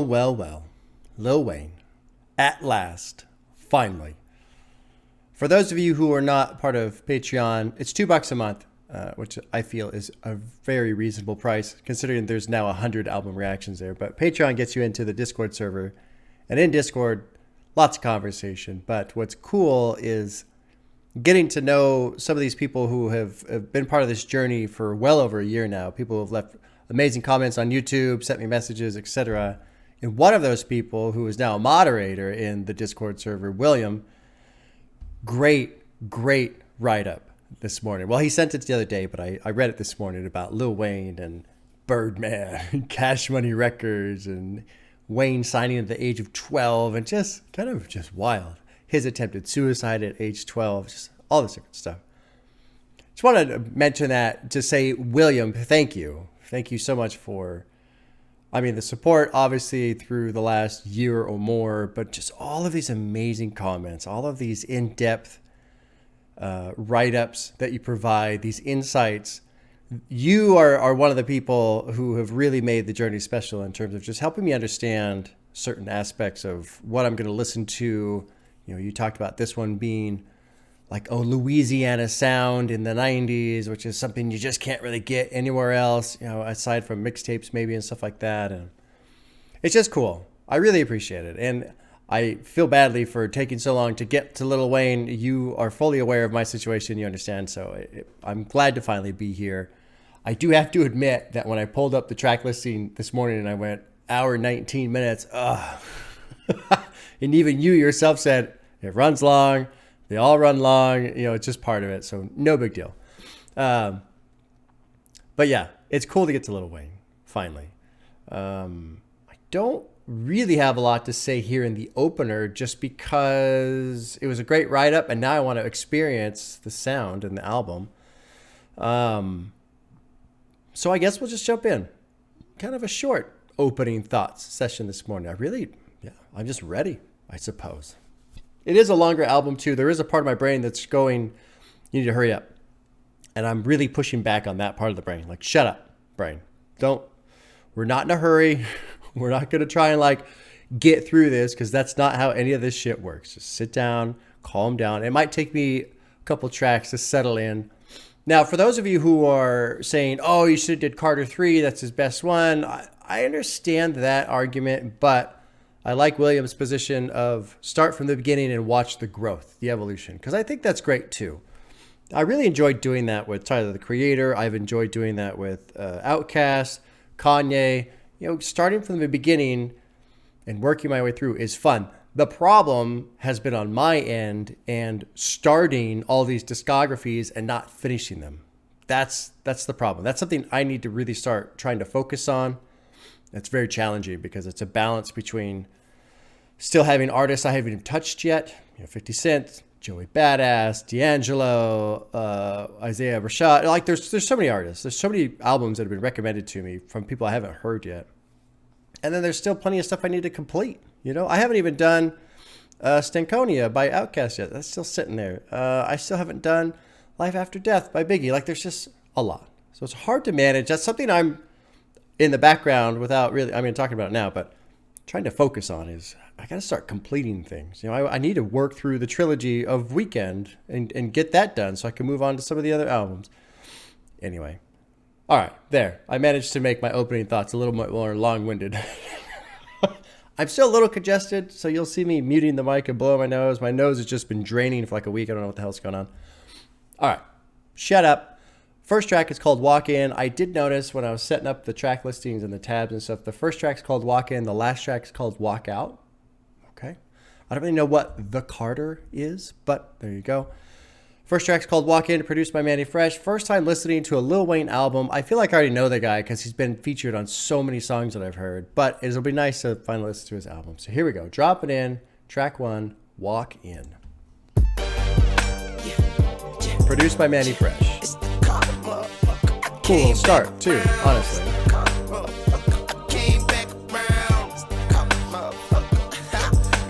Well, well, well. Lil Wayne, at last, finally. For those of you who are not part of Patreon, it's $2 a month, which I feel is a very reasonable price, considering there's now 100 album reactions there. But Patreon gets you into the Discord server, and in Discord, lots of conversation. But what's cool is getting to know some of these people who have been part of this journey for well over a year now. People who have left amazing comments on YouTube, sent me messages, etc. And one of those people, who is now a moderator in the Discord server, William, great write-up this morning. Well, he sent it the other day, but I read it this morning about Lil Wayne and Birdman and Cash Money Records and Wayne signing at the age of 12 and just wild. His attempted suicide at age 12, just all this different stuff. Just wanted to mention that to say, William, thank you. Thank you so much for, the support, obviously, through the last year or more, but just all of these amazing comments, all of these in-depth write-ups that you provide, these insights. You are one of the people who have really made the journey special in terms of just helping me understand certain aspects of what I'm going to listen to. You talked about this one being like, Louisiana sound in the 90s, which is something you just can't really get anywhere else, aside from mixtapes maybe and stuff like that. And it's just cool. I really appreciate it. And I feel badly for taking so long to get to Lil Wayne. You are fully aware of my situation. You understand. So I'm glad to finally be here. I do have to admit that when I pulled up the track listing this morning and I went hour 19 minutes, and even you yourself said it runs long. They all run long, it's just part of it. So no big deal. But yeah, it's cool to get to Lil Wayne, finally. I don't really have a lot to say here in the opener just because it was a great write-up and now I want to experience the sound and the album. So I guess we'll just jump in. Kind of a short opening thoughts session this morning. I'm just ready, I suppose. It is a longer album, too. There is a part of my brain that's going, you need to hurry up. And I'm really pushing back on that part of the brain. Like, shut up, brain. We're not in a hurry. We're not going to try and, get through this because that's not how any of this shit works. Just sit down, calm down. It might take me a couple tracks to settle in. Now, for those of you who are saying, you should have did Carter 3, that's his best one. I understand that argument, but I like William's position of start from the beginning and watch the growth, the evolution, because I think that's great too. I really enjoyed doing that with Tyler, the Creator. I've enjoyed doing that with Outkast, Kanye. Starting from the beginning and working my way through is fun. The problem has been on my end and starting all these discographies and not finishing them. That's the problem. That's something I need to really start trying to focus on. It's very challenging because it's a balance between still having artists I haven't even touched yet, 50 Cent, Joey Badass, D'Angelo, Isaiah Rashad. There's so many artists. There's so many albums that have been recommended to me from people I haven't heard yet. And then there's still plenty of stuff I need to complete. I haven't even done Stankonia by Outkast yet. That's still sitting there. I still haven't done Life After Death by Biggie. There's just a lot. So it's hard to manage. That's something I'm in the background without really, talking about it now, but trying to focus on is I got to start completing things. I need to work through the trilogy of Weekend and get that done so I can move on to some of the other albums. Anyway. All right, there. I managed to make my opening thoughts a little more long-winded. I'm still a little congested, so you'll see me muting the mic and blowing my nose. My nose has just been draining for a week. I don't know what the hell's going on. All right, shut up. First track is called Walk In. I did notice when I was setting up the track listings and the tabs and stuff, the first track's called Walk In. The last track's called Walk Out. Okay. I don't really know what The Carter is, but there you go. First track's called Walk In, produced by Manny Fresh. First time listening to a Lil Wayne album. I feel like I already know the guy because he's been featured on so many songs that I've heard, but it'll be nice to finally listen to his album. So here we go. Drop it in. Track 1, Walk In. Produced by Manny Fresh. Cool start, too, honestly.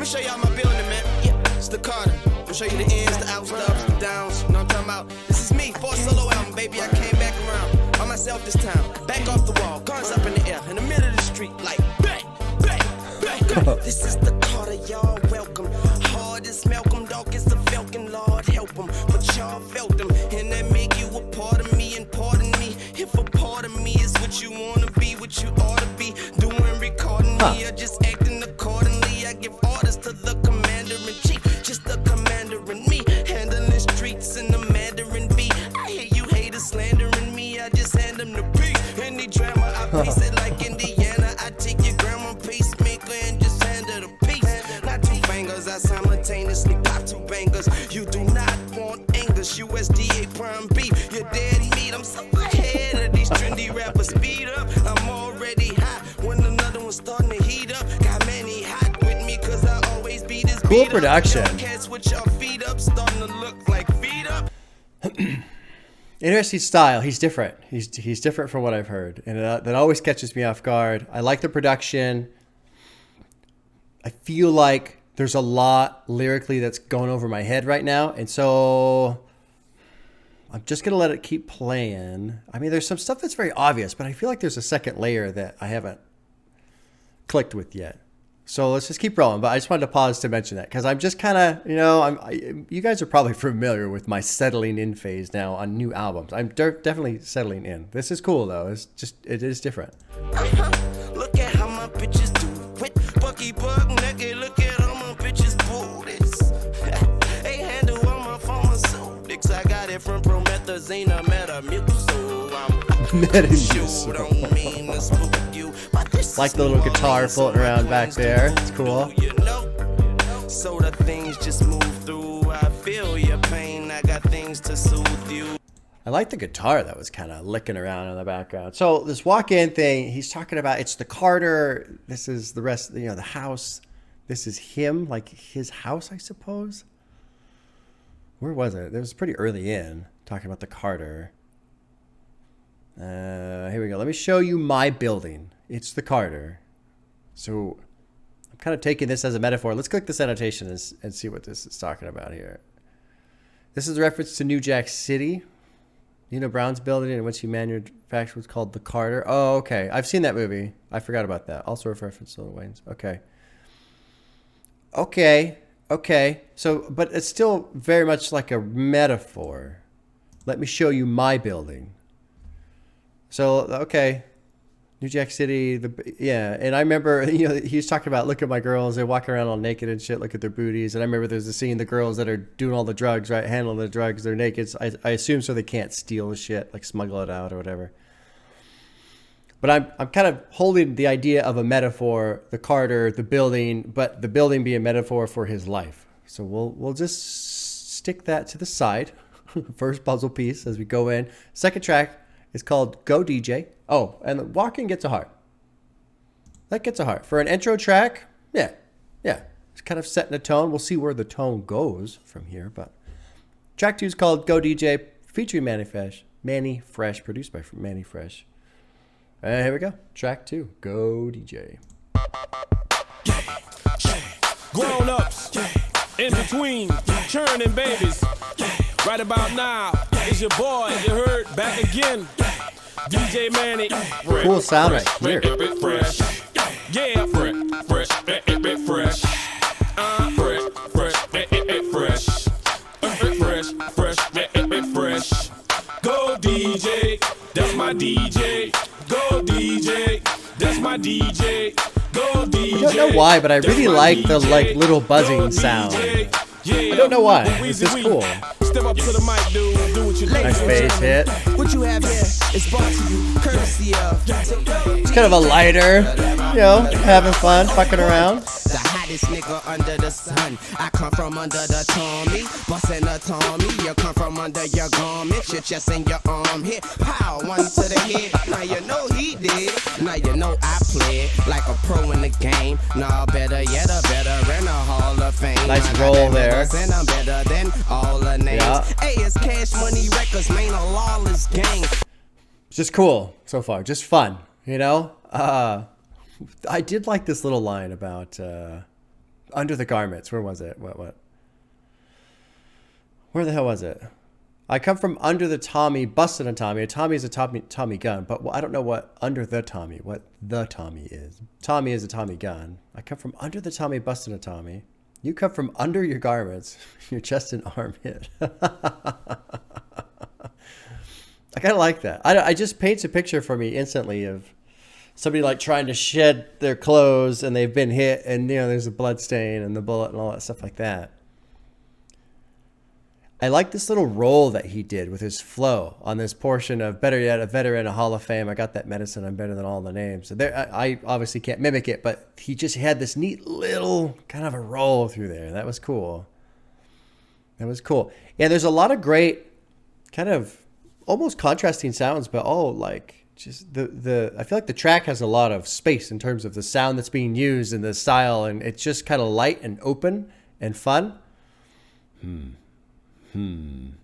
Show y'all my building, man. It's the Carter. I'll show you the ins, the outs, the ups, the downs. You know what I'm talking about? This is me, 4 solo album, baby. I came back around by myself this time. Back off the wall, guns up in the air, in the middle of the street, like bang, bang. This is the Carter, y'all welcome. Hard as Malcolm, dog is the Falcon, Lord help him. But y'all felt him, and that make you a part of me. And pardon me if a part of me is what you wanna be, what you ought to be doing, recording me, or just acting accordingly. I give orders to the commander in chief, just the commander in me, handling streets in the Mandarin B. I hear you haters slandering me, I just hand them the beat. Any drama, I place it like Indiana. I take your grandma pacemaker and just hand her the piece. Not two bangers, I simultaneously pop two bangers. You do not want English, USDA prime beef. Your daddy meat, I'm so ahead of these trendy rappers. Speed up, I'm already hot. When another one's starting to heat up, got many hot with me, cause I always be this Cool beat production. Up. Cats with your feet up, starting to look like feet up. Interesting style. He's different. He's different from what I've heard, and that always catches me off guard. I like the production. I feel like there's a lot lyrically that's going over my head right now, and so I'm just gonna let it keep playing. I mean, there's some stuff that's very obvious, but I feel like there's a second layer that I haven't clicked with yet. So let's just keep rolling. But I just wanted to pause to mention that because I'm just kind of, you guys are probably familiar with my settling in phase now on new albums. I'm definitely settling in. This is cool though. It is different. Look at how my bitches do it. Bucky bug naked. Look at all my bitches booties. They handle all my pharmaceutics. I got it from promethazine or Metamucil. Metamucil. Don't mean to spook you, but this like the little guitar floating around back there. It's cool. You know, so the things just move through. I feel your pain. I got things to soothe you. I like the guitar that was kind of licking around in the background. So this walk-in thing, he's talking about, it's the Carter. This is the rest, the house. This is him, like his house, I suppose. Where was it? It was pretty early in, talking about the Carter. Here we go. Let me show you my building. It's the Carter. So I'm kind of taking this as a metaphor. Let's click this annotation and see what this is talking about here. This is a reference to New Jack City. Nino Brown's building in which he manufactured was called the Carter. Oh, okay. I've seen that movie. I forgot about that. Also a reference to Lil Wayne's. Okay. Okay. So, but it's still very much like a metaphor. Let me show you my building. So, okay. New Jack City, and I remember, he was talking about, look at my girls, they walk around all naked and shit, look at their booties, and I remember there's a scene, the girls that are doing all the drugs, right, handling the drugs, they're naked, I assume so they can't steal the shit, like smuggle it out or whatever. But I'm kind of holding the idea of a metaphor, the Carter, the building, but the building being a metaphor for his life. So we'll just stick that to the side. First puzzle piece as we go in. Second track is called Go DJ. Oh, and the walk-in gets a heart. That gets a heart. For an intro track, yeah. It's kind of setting a tone. We'll see where the tone goes from here. But track 2 is called Go DJ, featuring Manny Fresh, produced by Manny Fresh. And here we go. Track 2, Go DJ. Grown-ups, in between, churning babies. Right about now, it's your boy, you heard, back again. DJ Manny. Cool sound right here. Fresh. Yeah, fresh. Fresh. Fresh. Fresh. Go DJ, that's my DJ. Go DJ, that's my DJ. Go DJ. I don't know why, but I really like the little buzzing sound. I don't know why. It's just cool. Step up to the mic, dude. Do what you do. Nice bass hit. What you have here is brought to you courtesy of. It's kind of a lighter, having fun, fucking around. The hottest nigga under the sun. I come from under the Tommy, bustin' a Tommy. You come from under your garment, your chest and your arm hit. Pow, one to the head. Now you know he did. Now you know I played like a pro in the game. Nah, better yet, a veteran, a Hall of Fame. Nice roll there. And I'm better than all the names. Yeah. Eyez Cash Money Records, man, a lawless gang. Just cool so far. Just fun, I did like this little line about under the garments. Where was it? What? Where the hell was it? I come from under the Tommy, busting a Tommy. A Tommy is a Tommy gun, but I don't know what the Tommy is. Tommy is a Tommy gun. I come from under the Tommy, busting a Tommy. You come from under your garments, your chest and armpit. I kind of like that. I just paints a picture for me instantly of somebody like trying to shed their clothes and they've been hit and, you know, there's a blood stain and the bullet and all that stuff like that. I like this little roll that he did with his flow on this portion of better yet, a veteran, a Hall of Fame. I got that medicine. I'm better than all the names. So there, I obviously can't mimic it, but he just had this neat little kind of a roll through there. That was cool. That was cool. Yeah, there's a lot of great kind of almost contrasting sounds, but like just I feel like the track has a lot of space in terms of the sound that's being used and the style, and it's just kind of light and open and fun.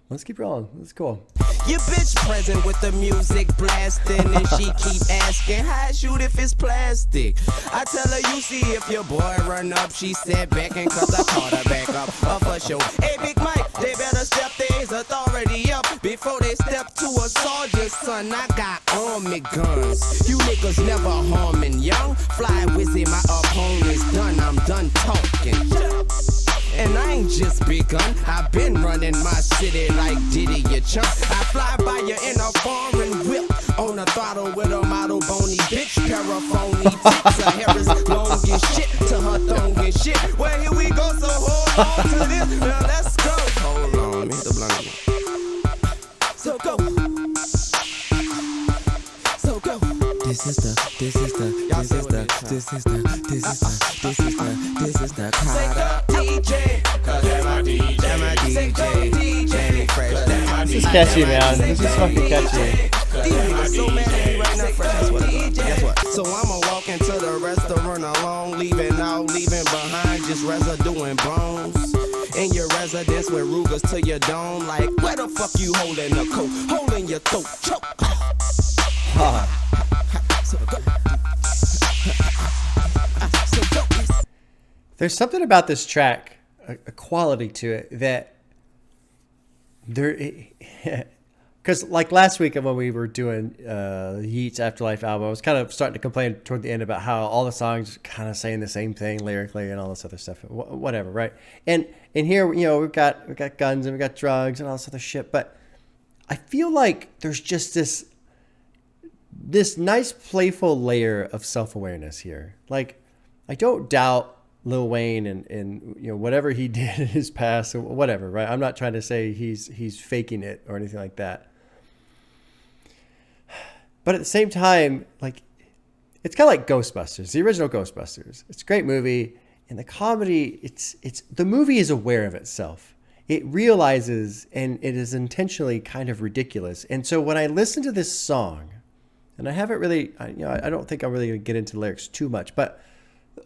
Let's keep rolling. That's cool. Your bitch present with the music blasting, and she keep asking how I shoot if it's plastic. I tell her you see if your boy run up. She said back and cause I caught her back up for show. Hey Big Mike, they better step their authority up before they step to a soldier, son. I got army guns. You niggas never harming young. Fly whizzing, my opponent's done. I'm done talking. And I ain't just begun. I've been running my city like Diddy, you chump. I fly by you in a foreign whip on a throttle with a model bony bitch. Paraphony tits, her hair is long and shit to her thong and shit. Well, here we go, so hold on to this. Now let's go. Hold on, let me hit the blunt again. So go. So go. This is the DJ. This is catchy, man. This is fucking catchy. So mad at me right now, fresh. Guess what? So I'ma walk into the restaurant alone, leaving behind just residue and bones. In your residence with Rugers to your dome, like where the fuck you holding the coat? Holding your throat, choke. There's something about this track, a quality to it that there, because like last week when we were doing Yeat's Afterlife album, I was kind of starting to complain toward the end about how all the songs kind of saying the same thing lyrically and all this other stuff, whatever, right? And here, you know, we've got guns and we got drugs and all this other shit, but I feel like there's just this nice playful layer of self-awareness here. Like, I don't doubt Lil Wayne and you know whatever he did in his past or whatever, right? I'm not trying to say he's faking it or anything like that. But at the same time, like, it's kind of like Ghostbusters, the original Ghostbusters. It's a great movie, and the comedy, it's the movie is aware of itself. It realizes, and it is intentionally kind of ridiculous. And so when I listen to this song, and I haven't really, I don't think I'm really going to get into the lyrics too much, but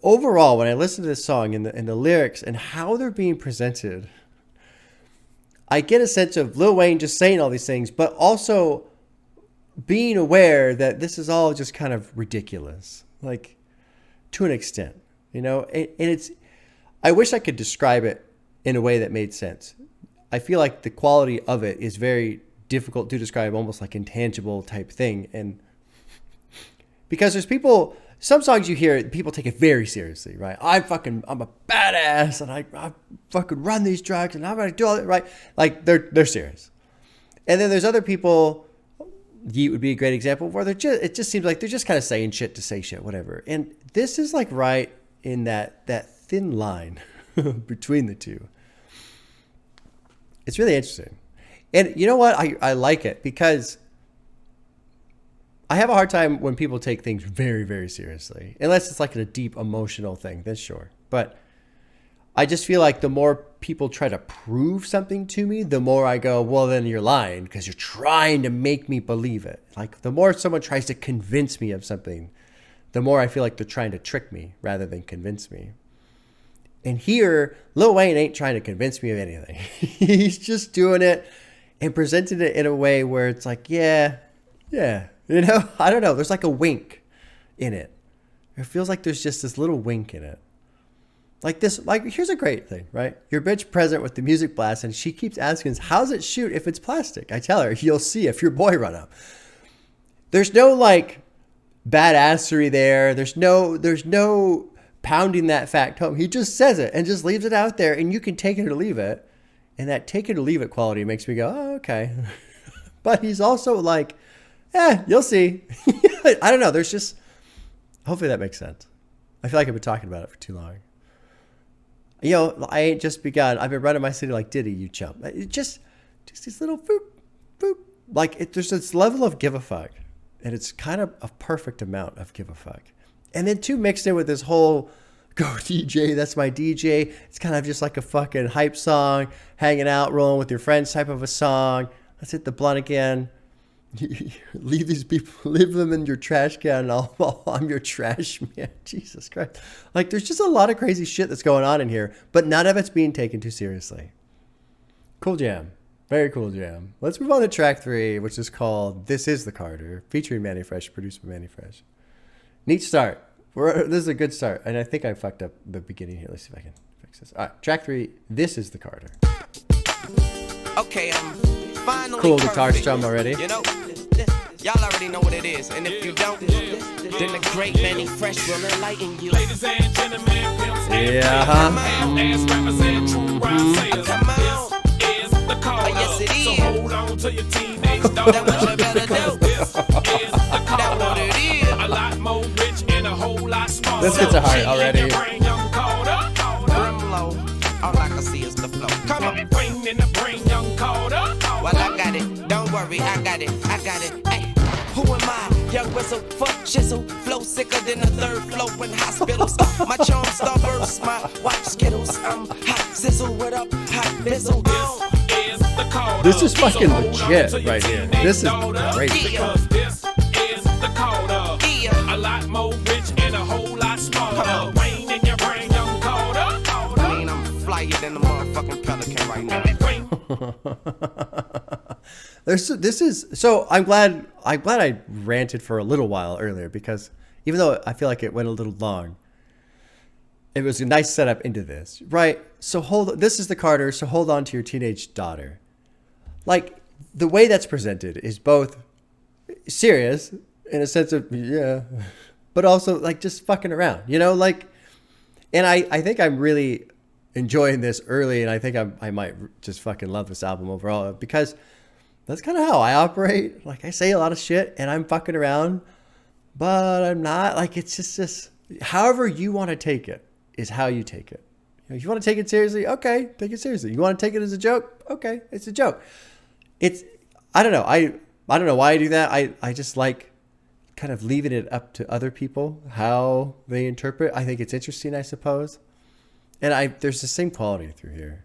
overall, when I listen to this song and the lyrics and how they're being presented, I get a sense of Lil Wayne just saying all these things, but also being aware that this is all just kind of ridiculous, like to an extent, you know, and it's, I wish I could describe it in a way that made sense. I feel like the quality of it is very difficult to describe, almost like intangible type thing. And because there's people, some songs you hear, people take it very seriously, right? I'm a badass and I fucking run these drugs and I'm going to do all that, right? Like they're serious. And then there's other people, Yeat would be a great example, where it just seems like they're just kind of saying shit to say shit, whatever. And this is like right in that thin line between the two. It's really interesting. And you know what? I like it because I have a hard time when people take things very, very seriously. Unless it's like a deep emotional thing, then sure. But I just feel like the more people try to prove something to me, the more I go, well, then you're lying because you're trying to make me believe it. Like the more someone tries to convince me of something, the more I feel like they're trying to trick me rather than convince me. And here, Lil Wayne ain't trying to convince me of anything. He's just doing it and presenting it in a way where it's like, yeah. You know, I don't know. There's like a wink in it. It feels like there's just this little wink in it. Like this, like here's a great thing, right? Your bitch present with the music blast, and she keeps asking, how's it shoot if it's plastic? I tell her, you'll see if your boy run up. There's no like badassery there. There's no pounding that fact home. He just says it and just leaves it out there, and you can take it or leave it. And that take it or leave it quality makes me go, oh, okay. But he's also like, you'll see. I don't know. There's just, hopefully that makes sense. I feel like I've been talking about it for too long. You know, I ain't just begun. I've been running my city like Diddy, you chump. It just these little boop, boop. Like there's this level of give a fuck. And it's kind of a perfect amount of give a fuck. And then too mixed in with this whole go DJ, that's my DJ. It's kind of just like a fucking hype song, hanging out, rolling with your friends type of a song. Let's hit the blunt again. Leave these people, leave them in your trash can. I'm your trash man. Jesus Christ. Like there's just a lot of crazy shit that's going on in here, but none of it's being taken too seriously. Cool jam. Very cool jam. Let's move on to track 3, which is called This Is the Carter, featuring Manny Fresh, produced by Manny Fresh. Neat start. This is a good start. And I think I fucked up the beginning here. Let's see if I can fix this. All right, track 3, This Is the Carter. Okay, I'm finally cool guitar perfect. strum already. You know, y'all already know what it is. And if you don't, then the great Manny Fresh will enlighten you. Ladies and gentlemen, pimps and Yeah, ass rappers and true rhyme sayers. Come on. This is the Carter. Yes, it So is. hold on to your teenage daughter. That what you better do. This is the That what Carter. it is. A lot more rich and a whole lot smaller. This gets a heart already. Bring young Carter. Brim low. All I can see is the flow. Come on. Bring in the bring young Carter. Well, I got it. Don't worry, I got it. Hey, who am I? Young whistle, fuck shizzle. Flow sicker than the third flow in hospitals. My charm starburst, my watch skittles. I'm hot sizzle, what up? Hot missile. This is fucking legit right here. This is great. Because this is the Carter. Yeah. A lot more rich and a whole lot smaller. Rain in your brain, young Carter. I mean, I'm flyer than the motherfucking pelican right now. I'm glad I ranted for a little while earlier, because even though I feel like it went a little long, it was a nice setup into this, right? So this is the Carter, so hold on to your teenage daughter. Like the way that's presented is both serious in a sense of, yeah, but also like just fucking around, you know, like, and I think I'm really enjoying this early, and I think I might just fucking love this album overall, because that's kind of how I operate. Like I say a lot of shit and I'm fucking around, but I'm not. Like it's just however you want to take it is how you take it. You know, if you want to take it seriously, okay, take it seriously. You want to take it as a joke, okay, it's a joke. I don't know. I don't know why I do that. I just like kind of leaving it up to other people how they interpret. I think it's interesting, I suppose. And there's the same quality through here.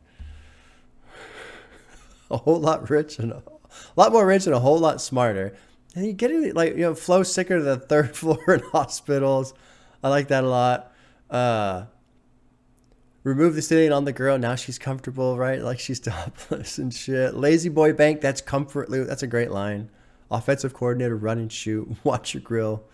A whole lot rich and a lot more rich and a whole lot smarter. And you get it like, you know, flow sicker to the third floor in hospitals. I like that a lot. Remove the sitting on the girl. Now she's comfortable, right? Like she's topless and shit. Lazy boy bank. That's comfort loot. That's a great line. Offensive coordinator, run and shoot. Watch your grill.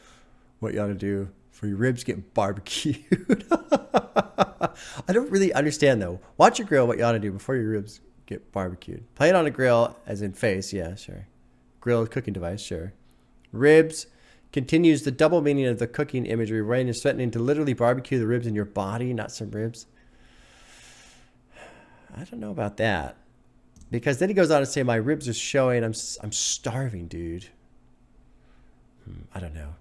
What you ought to do for your ribs get barbecued. I don't really understand though. Watch your grill. What you ought to do before your ribs get barbecued. Play it on a grill, as in face. Yeah, sure. Grill cooking device. Sure. Ribs continues the double meaning of the cooking imagery. Rain is threatening to literally barbecue the ribs in your body, not some ribs. I don't know about that, because then he goes on to say, my ribs are showing. I'm starving, dude. I don't know.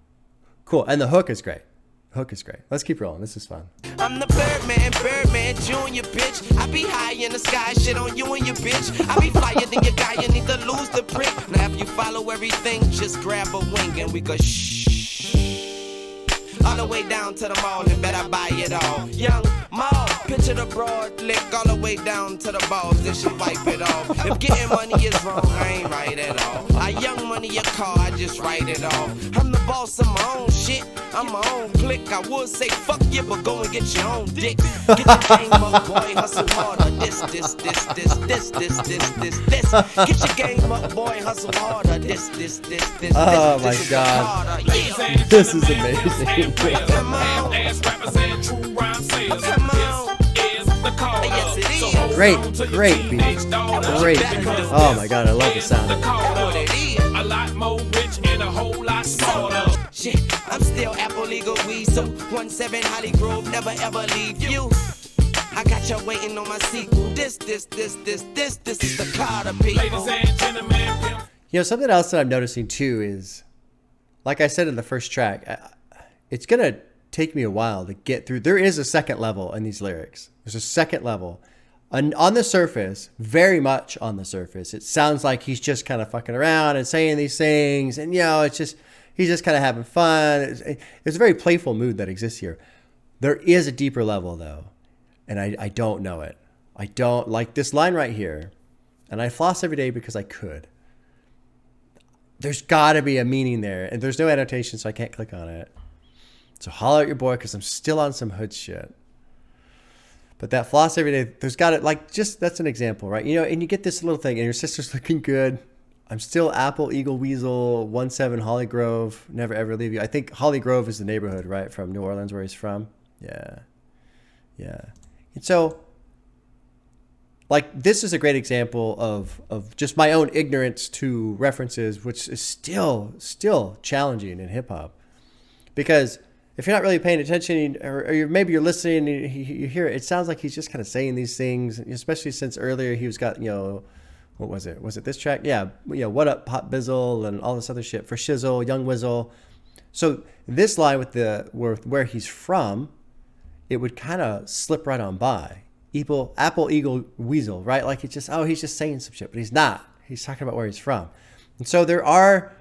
Cool. And the hook is great. Hook is great. Let's keep rolling. This is fun. I'm the Birdman, Junior, bitch. I be high in the sky, shit on you and your bitch. I be flyer than your guy, you need to lose the prick. Now if you follow everything, just grab a wing and we go shh. All the way down to the mall and bet I buy it all. Young mall, picture the broad lick all the way down to the balls, then she wipe it off. If getting money is wrong, I ain't right at all. I young money your car, I just write it off. I'm the boss of my own shit, I'm my own clique. I would say fuck you, but go and get your own dick. Get your game up, boy, hustle harder. This. Get your game up, boy, hustle harder. This. Oh my God. Yeah. This is amazing. Come on. Ass rappers and true rhyme sayers. Come on. Great beat. Great. Oh my god, I love the sound of it. A lot more rich and a whole lot smaller. Shit, I'm still Apple legal weasel. 17 Holly Grove, never ever leave you. I got you waiting on my sequel. This is the Carter people. Ladies and gentlemen. You know, something else that I'm noticing too is, like I said in the first track, it's going to take me a while to get through. There is a second level in these lyrics. There's a second level. And on the surface, very much on the surface, it sounds like he's just kind of fucking around and saying these things. And, you know, it's just, he's just kind of having fun. It's a very playful mood that exists here. There is a deeper level, though. And I don't know it. I don't like this line right here. And I floss every day because I could. There's got to be a meaning there. And there's no annotation, so I can't click on it. So holler at your boy because I'm still on some hood shit. But that floss every day, there's got it, like, just, that's an example, right? You know, and you get this little thing, and your sister's looking good. I'm still Apple, Eagle, Weasel, 17 Holly Grove, never ever leave you. I think Holly Grove is the neighborhood, right, from New Orleans where he's from. Yeah. And so, like, this is a great example of just my own ignorance to references, which is still challenging in hip hop. Because if you're not really paying attention, or maybe you're listening and you hear it, it sounds like he's just kind of saying these things, especially since earlier he was got, you know, what was it? Was it this track? Yeah, you know, What Up, Pop Bizzle, and all this other shit for Shizzle, Young Wizzle. So this line with where he's from, it would kind of slip right on by. Apple, Eagle, Weasel, right? Like it's just, he's just saying some shit, but he's not. He's talking about where he's from. And so there are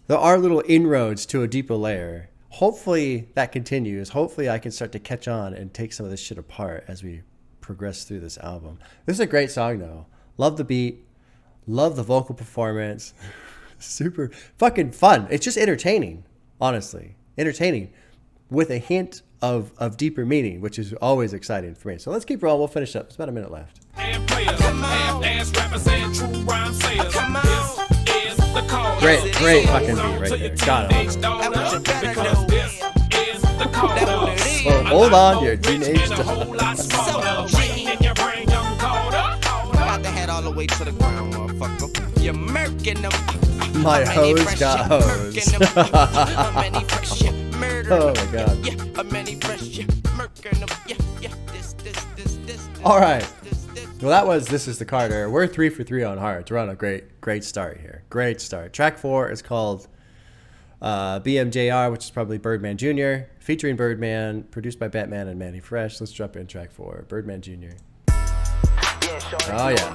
little inroads to a deeper layer. Hopefully that continues. Hopefully I can start to catch on and take some of this shit apart as we progress through this album. This is a great song though. Love the beat. Love the vocal performance. Super fucking fun. It's just entertaining, honestly. Entertaining with a hint of deeper meaning, which is always exciting for me. So let's keep rolling. We'll finish up. It's about a minute left. Great fucking beat right there. Got it. Oh, hold on, your teenage daughter. All the way to the ground, motherfucker. You're murking them. My hose got hosed. Oh my god. All right. Well, that was This Is the Carter. We're 3 for 3 on hearts. We're on a great start here. Great start. Track 4 is called BMJR, which is probably Birdman Jr., featuring Birdman, produced by Batman and Manny Fresh. Let's jump in track 4. Birdman Jr. Oh, yeah.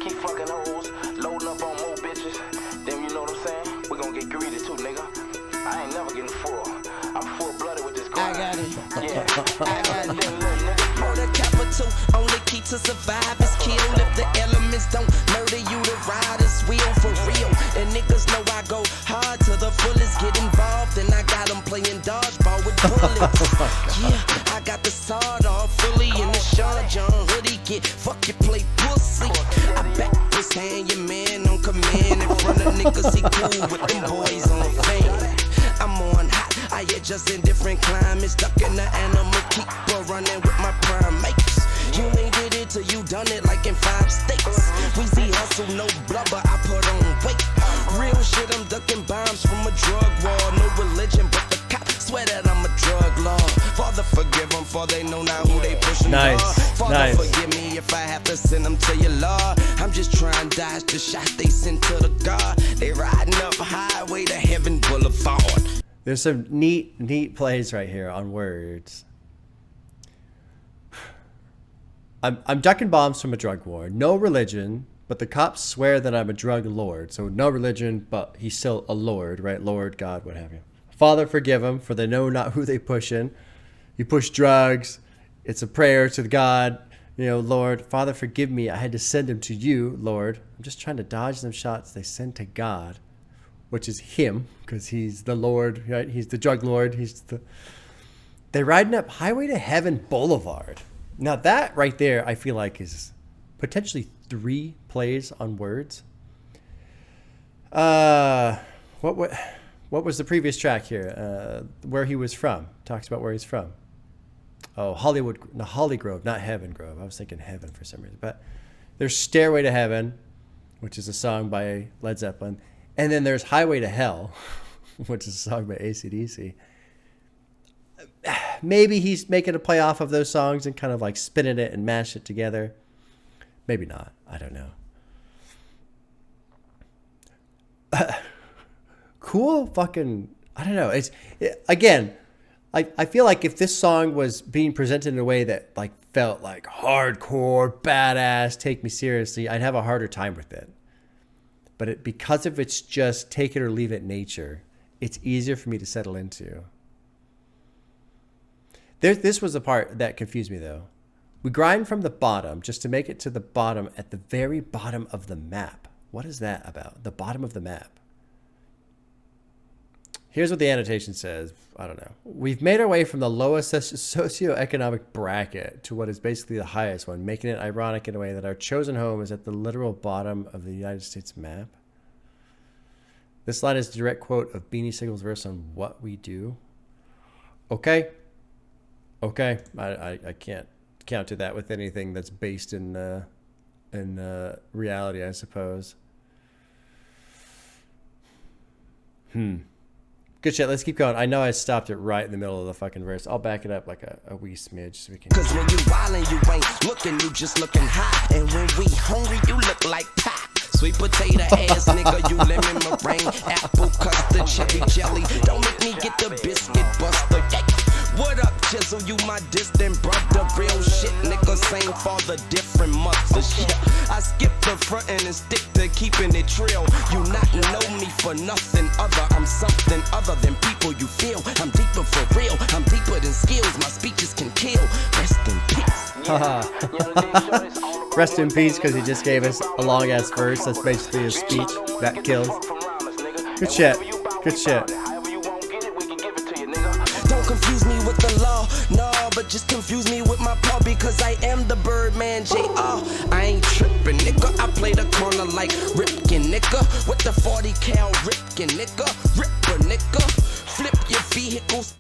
Keep fucking hoes, loading up on more bitches. Then you know what I'm saying? We're gonna get greedy too, nigga. I ain't never getting full. I'm full-blooded with this grind. I got it. Yeah. I got it. For the capital, only key to survive is kill. If the elements don't murder you, the riders will for real. And niggas know I go hard to the fullest. Get involved, and I got them playing dodgeball with bullets. Yeah, I got the sawed off fully in the Sean John hoodie. Get fuck you play pussy. I back this hand, your man on command. In front of niggas, he cool with them boys on fan. I'm on hot, I adjust in different climates. Stuck in the animal keeper, running with my prime mates. You ain't did it till you done it like in 5 states. Weezy hustle, no blubber, I put on weight. Real shit, I'm ducking bombs from a drug war. No religion, but the cops swear that I'm a drug lord. Father, forgive them, for they know now who they pushing. Nice. Father, forgive me if I have to send them to your Lord. I'm just trying to dodge the shot they sent to the God. They riding up highway to heaven boulevard. There's some neat plays right here on words. I'm ducking bombs from a drug war. No religion, but the cops swear that I'm a drug lord. So no religion, but he's still a lord, right? Lord, God, what have you. Father, forgive them, for they know not who they pushing. You push drugs. It's a prayer to God. You know, Lord, Father, forgive me. I had to send him to you, Lord. I'm just trying to dodge them shots they send to God, which is him, because he's the Lord, right? He's the drug lord. They're riding up Highway to Heaven Boulevard. Now that right there, I feel like is potentially 3 plays on words. What was the previous track here? Where he was from. Talks about where he's from. Oh, Holly Grove, not Heaven Grove. I was thinking Heaven for some reason. But there's Stairway to Heaven, which is a song by Led Zeppelin. And then there's Highway to Hell, which is a song by AC/DC. Maybe he's making a play off of those songs and kind of like spinning it and mash it together. Maybe not. I don't know. Cool fucking, I don't know. Again, I feel like if this song was being presented in a way that like felt like hardcore, badass, take me seriously, I'd have a harder time with it. But because of its just take it or leave it nature, it's easier for me to settle into. This was the part that confused me though. We grind from the bottom just to make it to the bottom at the very bottom of the map. What is that about? The bottom of the map. Here's what the annotation says. I don't know. We've made our way from the lowest socioeconomic bracket to what is basically the highest one, making it ironic in a way that our chosen home is at the literal bottom of the United States map. This line is a direct quote of Beanie Sigel's verse on What We Do. Okay. I can't counter that with anything that's based in reality, I suppose. Good shit. Let's keep going. I know I stopped it right in the middle of the fucking verse. I'll back it up like a wee smidge so we can. Cause when you wildin', you ain't looking, you just looking high. And when we hungry, you look like pie. Sweet potato ass nigga, you lemon meringue, apple custard, cherry jelly. Don't make me get the biscuit buster. What up, Chisel? You my distant brother. Real shit, nigga, same father, different mothers. Yeah, I skip the front and stick to keeping it trill. You not know me for nothing other. I'm something other than people you feel. I'm deeper for real. I'm deeper than skills. My speeches can kill. Rest in peace. Rest in peace, because he just gave us a long ass verse. That's basically his speech. That kills. Good shit. Good shit. Confuse me with the law, no, but just confuse me with my paw because I am the Birdman, J.R. I ain't tripping, nigga. I play the corner like Ripkin, nigga. With the 40 cal Ripkin, nigga. Ripper, nigga. Flip your vehicles.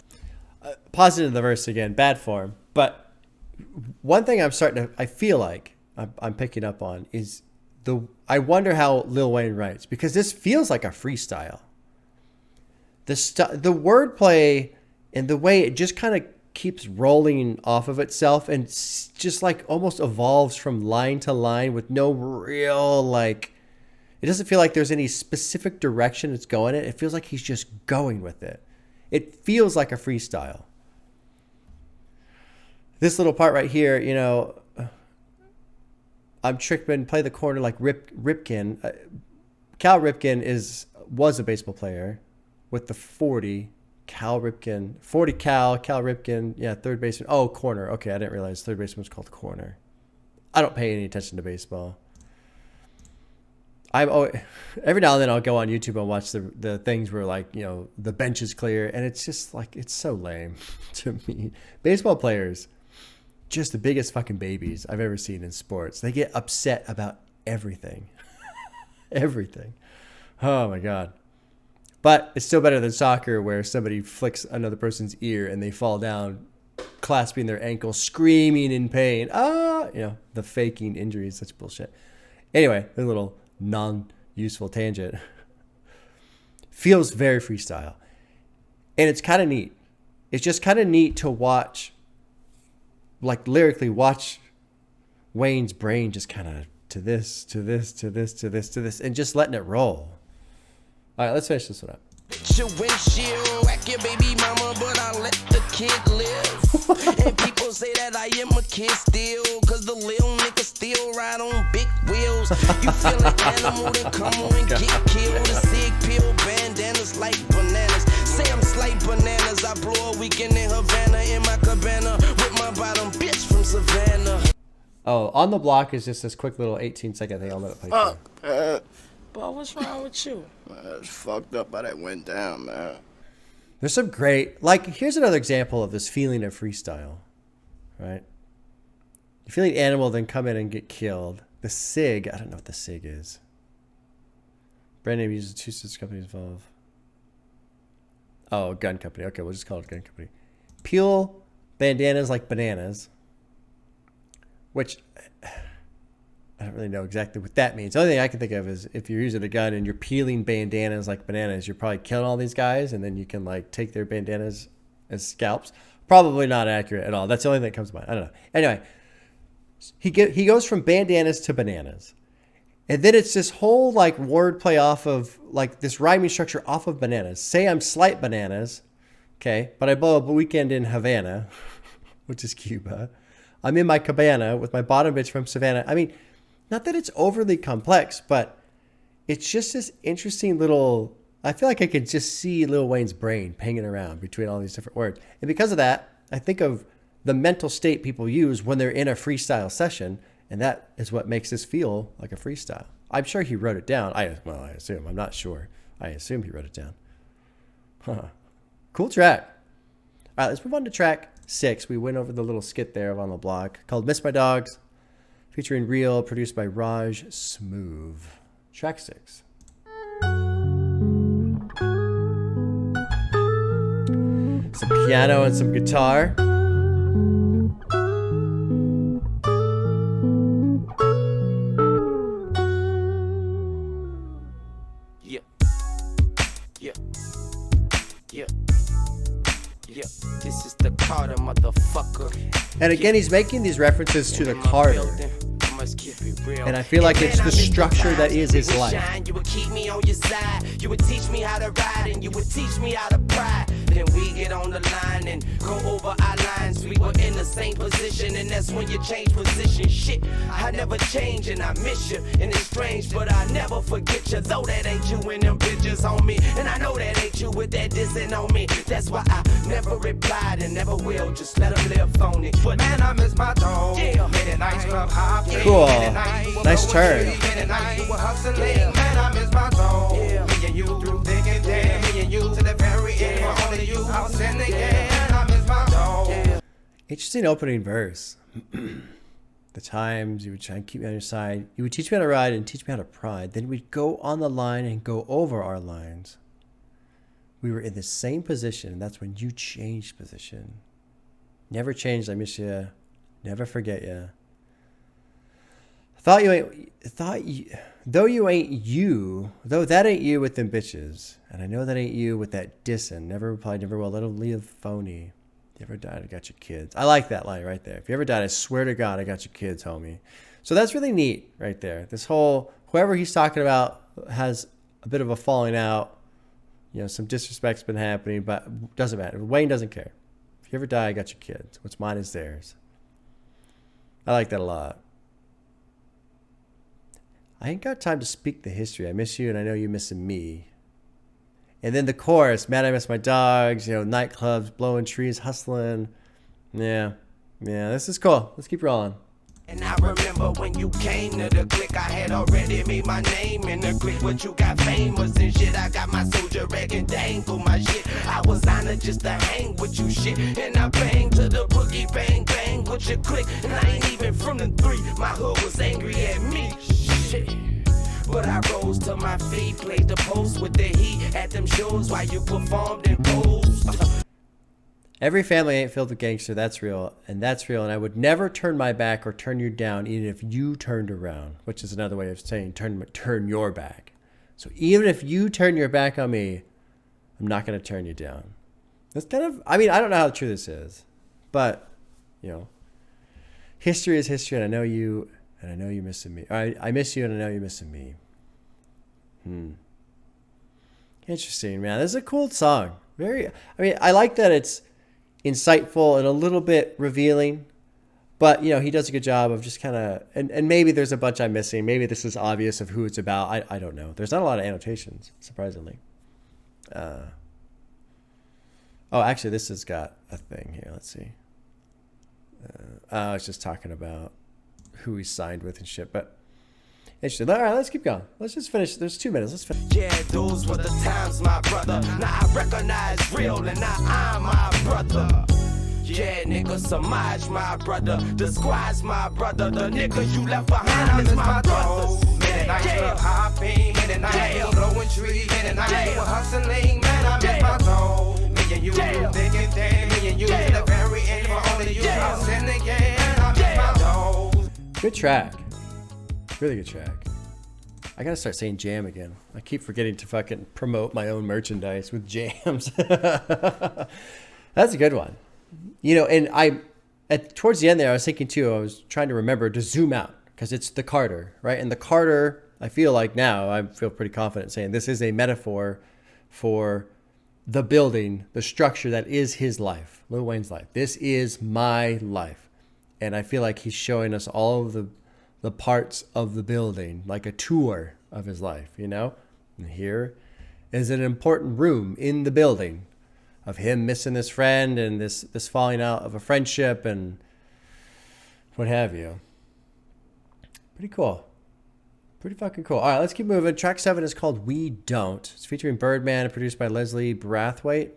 Pause into the verse again. Bad form. But one thing I feel like I'm picking up on is I wonder how Lil Wayne writes, because this feels like a freestyle. The wordplay and the way it just kind of keeps rolling off of itself and just like almost evolves from line to line with no real, like, it doesn't feel like there's any specific direction it's going in. It feels like he's just going with it. It feels like a freestyle. This little part right here, you know, I'm Trickman, play the corner like Ripken. Cal Ripken was a baseball player with the 40. Cal Ripken, 40 Cal Ripken, yeah, third baseman. Oh, corner. Okay, I didn't realize third baseman was called corner. I don't pay any attention to baseball. Every now and then I'll go on YouTube and watch the things where, like, you know, the bench is clear, and it's just like, it's so lame to me. Baseball players, just the biggest fucking babies I've ever seen in sports. They get upset about everything. Everything. Oh my God. But it's still better than soccer, where somebody flicks another person's ear and they fall down, clasping their ankle, screaming in pain. You know, the faking injuries, such bullshit. Anyway, a little non-useful tangent. Feels very freestyle. And it's kind of neat. It's just kind of neat to watch, like lyrically watch Wayne's brain just kind of to this, and just letting it roll. All right, let's finish this one up. Your windshield, whack your baby mama, but I let the kid live. And people say that I am a kid still, cause the little nigga still ride on big wheels. You feel an animal, then come on and get killed. A sick pill, bandanas like bananas. Say I'm slight bananas, I blow a weekend in Havana in my cabana with my bottom bitch from Savannah. Oh, On the Block is just this quick little 18-second thing. I'll let it play through. But what's wrong with you? Man, it's fucked up how that went down, man. There's some great, like, here's another example of this feeling of freestyle, right? You feel an animal, then come in and get killed. The SIG, I don't know what the SIG is. Brand name uses two sister companies involved. Oh, gun company. Okay, we'll just call it gun company. Peel bandanas like bananas, which I don't really know exactly what that means. The only thing I can think of is if you're using a gun and you're peeling bandanas like bananas, you're probably killing all these guys, and then you can like take their bandanas as scalps. Probably not accurate at all. That's the only thing that comes to mind. I don't know. Anyway, he goes from bandanas to bananas. And then it's this whole like wordplay off of like this rhyming structure off of bananas. Say I'm slight bananas, okay, but I blow up a weekend in Havana, which is Cuba. I'm in my cabana with my bottom bitch from Savannah. I mean, not that it's overly complex, but it's just this interesting little, I feel like I could just see Lil Wayne's brain hanging around between all these different words. And because of that, I think of the mental state people use when they're in a freestyle session. And that is what makes this feel like a freestyle. I'm sure he wrote it down. I assume. I'm not sure. I assume he wrote it down. Huh. Cool track. All right, let's move on to track 6. We went over the little skit there on the block called Miss My Dawgs, featuring Real, produced by Raj Smooth. Track 6. Some piano and some guitar. This is the Carter, motherfucker. And again, he's making these references to the Carter. And I feel like it's the structure that is his life. You would keep me on your side. You would teach me how to ride, and you would teach me how to pride. Then we get on the line and go over our lines. We were in the same position, and that's when you change position. Shit, I never change, and I miss you, and it's strange, but I never forget you. Though that ain't you in them pictures on me, and I know that ain't you with that dissing on me. That's why I never replied and never will. Just let them live on it. But man, I miss my dog. Yeah, nice club hopping. Cool. Nice turn. Man, I miss my dog. Me and you through thick and thin. Me and you to the very end. For only you, I'll send again. Man, I miss my dog. Interesting opening verse. The times you would try and keep me on your side. You would teach me how to ride and teach me how to pride. Then we'd go on the line and go over our lines. We were in the same position, and that's when you changed position. Never changed, I miss you. Never forget you. Though that ain't you with them bitches. And I know that ain't you with that dissin'. Never replied, never will. Let them leave phony. If you ever died, I got your kids. I like that line right there. If you ever died, I swear to God, I got your kids, homie. So that's really neat right there. This whole, whoever he's talking about has a bit of a falling out. You know, some disrespect's been happening, but doesn't matter. Wayne doesn't care. If you ever die, I got your kids. What's mine is theirs. I like that a lot. I ain't got time to speak the history. I miss you and I know you're missing me. And then the chorus, man, I miss my dogs, you know, nightclubs, blowing trees, hustling. Yeah, this is cool. Let's keep rolling. And I remember when you came to the clique, I had already made my name in the clique, but you got famous and shit. I got my soldier rag and dangle my shit. I was honored just to hang with you shit. And I bang to the boogie, bang, bang with your clique. And I ain't even from the 3, my hood was angry at me. Shit. But I rose to my feet, played the post with the heat at them shows while you performed and posed. Every family ain't filled with gangster. That's real. And I would never turn my back or turn you down, even if you turned around, which is another way of saying turn your back. So even if you turn your back on me, I'm not going to turn you down. That's kind of, I mean, I don't know how true this is, but, you know, history is history, and I know you, and I know you're missing me. I miss you, and I know you're missing me. Interesting, man. This is a cool song. I like that it's insightful and a little bit revealing, but you know, he does a good job of just kind of, and maybe there's a bunch I'm missing. Maybe this is obvious of who it's about. I don't know. There's not a lot of annotations, surprisingly. Actually, this has got a thing here. Let's see. It's just talking about who he's signed with and shit, but interesting. All right, let's keep going. Let's just finish. There's 2 minutes. Let's finish. Yeah, those were the times, my brother. Now I recognize real, and now I'm my brother. Yeah, nigga, Samaj, my brother. The squad's my brother. The nigga you left behind is my brothers. Midnight club hopping, midnight blowing track. Really good track. I gotta start saying jam again. I keep forgetting to fucking promote my own merchandise with jams. That's a good one. You know, and towards the end there, I was thinking too, I was trying to remember to zoom out because it's the Carter, right? And the Carter, I feel like now, I feel pretty confident saying this is a metaphor for the building, the structure that is his life, Lil Wayne's life. This is my life. And I feel like he's showing us all of the parts of the building, like a tour of his life, you know? And here is an important room in the building of him missing his friend and this falling out of a friendship and what have you. Pretty cool. Pretty fucking cool. All right, let's keep moving. Track 7 is called We Don't. It's featuring Birdman and produced by Leslie Brathwaite.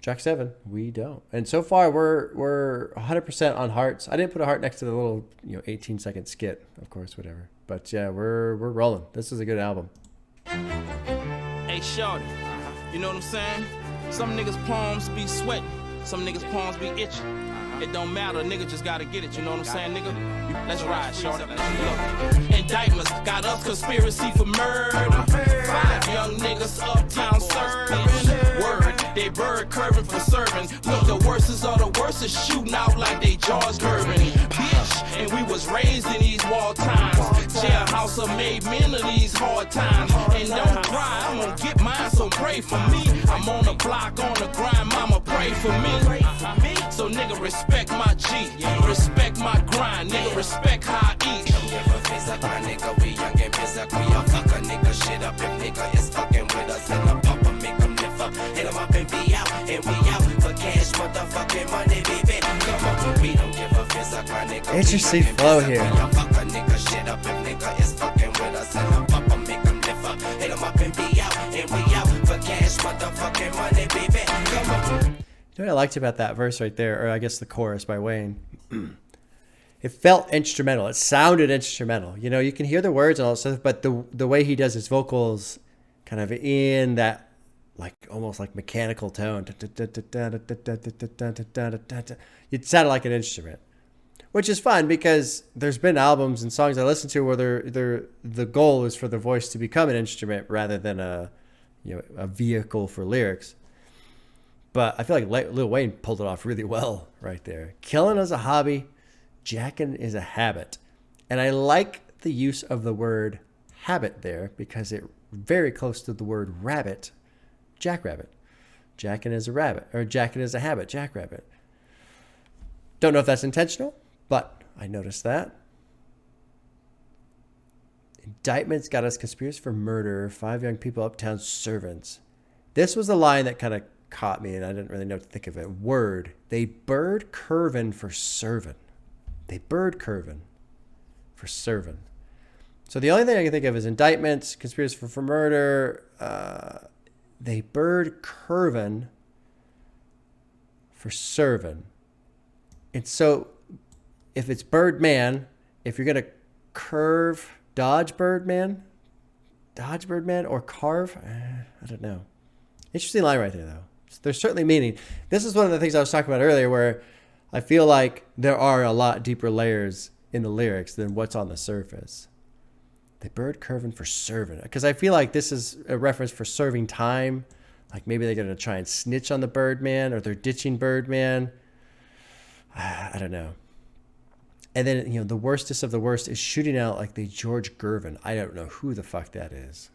Track 7, We Don't. And so far, we're 100% on hearts. I didn't put a heart next to the little 18-second skit, of course, whatever. But yeah, we're rolling. This is a good album. Hey, shorty, you know what I'm saying? Some niggas' palms be sweating. Some niggas' palms be itching. It don't matter, nigga just gotta get it, you know what I'm saying, nigga? Let's ride, shorty. Look. Indictments got us conspiracy for murder. 5 young niggas uptown serving. Word, they bird curving for serving. Look, the worstest of the worstest shooting out like they jaws curving. Bitch, and we was raised in these war times. Jailhouse made men of these hard times. And don't cry, I'm gonna get mine, so pray for me. I'm on the block, on the grind, mama pray for me. So nigga respect my G, respect my grind, nigga respect how I eat. Don't give a face like my nigga, we young and physic. We all fuck a nigga shit up if nigga is fucking with us. And the papa make him lift up, hit him up and be out. And we out for cash, motherfucking money, baby. Come on, we don't give a face like my nigga. Interesting flow here. We all fuck a nigga shit up if nigga is fucking with us. And the papa make him lift up, hit him up and be out. And we out for cash, motherfucking money, baby. Come on. You know what I liked about that verse right there, or I guess the chorus by Wayne? It felt instrumental. It sounded instrumental. You know, you can hear the words and all that stuff, but the way he does his vocals kind of in that, like, almost like mechanical tone. It sounded like an instrument, which is fun because there's been albums and songs I listen to where the goal is for the voice to become an instrument rather than a vehicle for lyrics. But I feel like Lil Wayne pulled it off really well right there. Killing is a hobby. Jacking is a habit. And I like the use of the word habit there because it's very close to the word rabbit. Jackrabbit. Jacking is a rabbit. Or jacking is a habit. Jackrabbit. Don't know if that's intentional, but I noticed that. Indictments got us conspiracy for murder. 5 young people uptown servants. This was the line that kind of caught me and I didn't really know what to think of it. Word. They bird curvin' for servin'. They bird curvin' for servin'. So the only thing I can think of is indictments, conspiracy for murder. They bird curvin' for servin'. And so if it's Birdman, if you're going to curve, dodge Birdman or carve, I don't know. Interesting line right there, though. There's certainly meaning. This is one of the things I was talking about earlier where I feel like there are a lot deeper layers in the lyrics than what's on the surface. They bird curving for serving. Because I feel like this is a reference for serving time. Like maybe they're going to try and snitch on the Birdman or they're ditching Birdman. I don't know. And then, the worstest of the worst is shooting out like the George Gervin. I don't know who the fuck that is.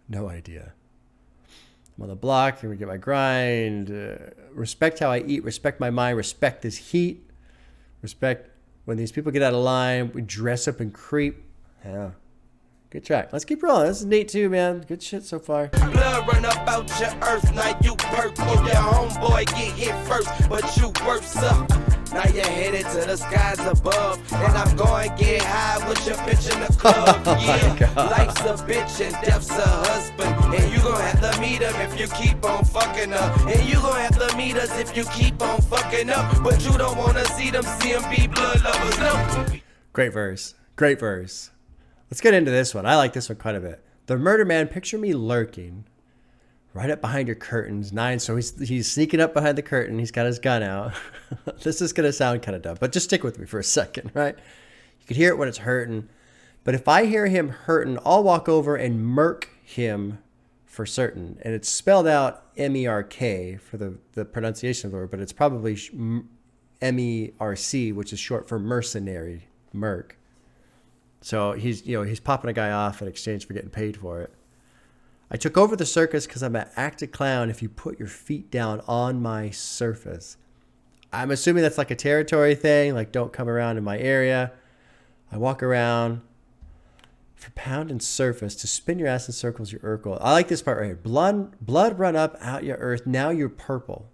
No idea. I'm on the block, here we get my grind. Respect how I eat, respect my mind, respect this heat. Respect when these people get out of line, we dress up and creep. Yeah. Good track. Let's keep rolling. This is neat too, man. Good shit so far. Blood run up out your earth, now you perk. Or your homeboy get hit first, but you worse up. Now you're headed to the skies above. And I'm going to get high with your bitch in the club. Yeah, life's a bitch and death's a husband. And you gonna have to meet him if you keep on fucking up. And you gonna have to meet us if you keep on fucking up. But you don't wanna see them CMB blood lovers, no. Great verse. Great verse. Let's get into this one. I like this one quite a bit. The murder man, picture me lurking right up behind your curtains. 9, so he's sneaking up behind the curtain. He's got his gun out. This is going to sound kind of dumb, but just stick with me for a second, right? You could hear it when it's hurting. But if I hear him hurting, I'll walk over and murk him for certain. And it's spelled out M-E-R-K for the pronunciation of the word, but it's probably M-E-R-C, which is short for mercenary, murk. So he's popping a guy off in exchange for getting paid for it. I took over the circus because I'm an acted clown if you put your feet down on my surface. I'm assuming that's like a territory thing, like don't come around in my area. I walk around for pound and surface to spin your ass in circles, your Urkel. I like this part right here. Blood run up out your earth. Now you're purple.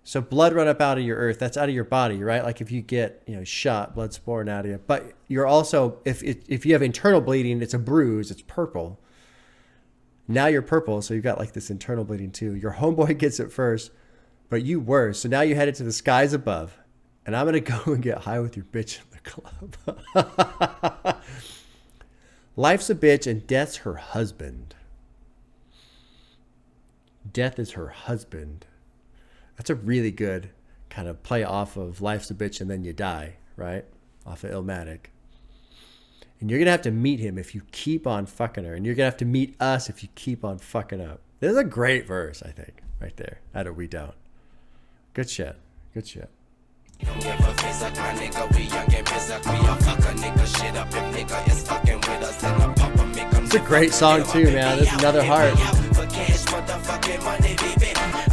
So blood run up out of your earth. That's out of your body, right? Like if you get shot, blood pouring out of you. But you're also if you have internal bleeding, it's a bruise. It's purple. Now you're purple, so you've got like this internal bleeding too. Your homeboy gets it first, but you worse. So now you headed to the skies above, and I'm gonna go and get high with your bitch in the club. Life's a bitch and death's her husband. Death is her husband. That's a really good kind of play off of Life's a bitch and then you die, right? Off of Illmatic. And you're going to have to meet him if you keep on fucking her. And you're going to have to meet us if you keep on fucking up. This is a great verse, I think, right there. Out of We Don't. Good shit. Good shit. It's a great song too, man. This is Another Heart.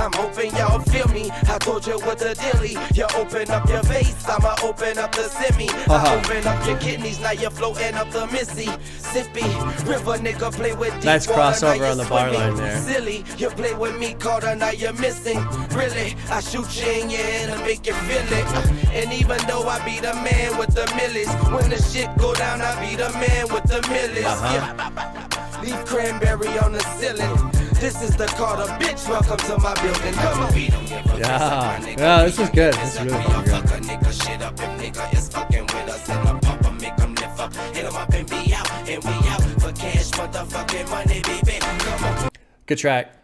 I'm hoping y'all feel me. I told you what the dilly. You open up your face, I'ma open up the semi. I open up your kidneys, now you're floating up the Missy. Sippy, river nigga play with deep nice water, crossover on the bar line there. Silly, you play with me, Carter, now you're missing. Really, I shoot you in your head and make you feel it. And even though I be the man with the millies, when the shit go down, I be the man with the millies. Yeah. Leave cranberry on the ceiling. This is the Carter, bitch. Welcome to my building. Come on. Yeah, this is good. This is really fucking good. Good track.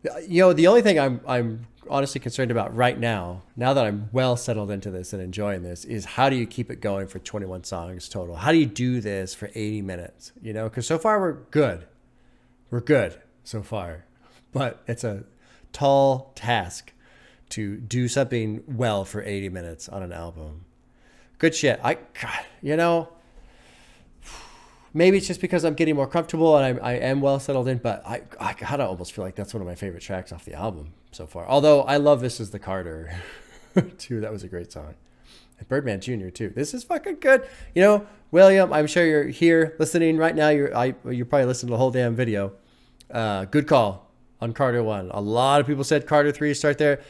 The only thing I'm honestly concerned about right now that I'm well settled into this and enjoying this, is how do you keep it going for 21 songs total? How do you do this for 80 minutes? Because so far we're good. We're good so far, but it's a tall task to do something well for 80 minutes on an album. Good shit. Maybe it's just because I'm getting more comfortable and I am well settled in, but I kind of almost feel like that's one of my favorite tracks off the album so far. Although I love This Is the Carter too. That was a great song. And Birdman Jr. too. This is fucking good. William, I'm sure you're here listening right now. You're probably listening to the whole damn video. Good call on Carter 1. A lot of people said Carter 3, start there.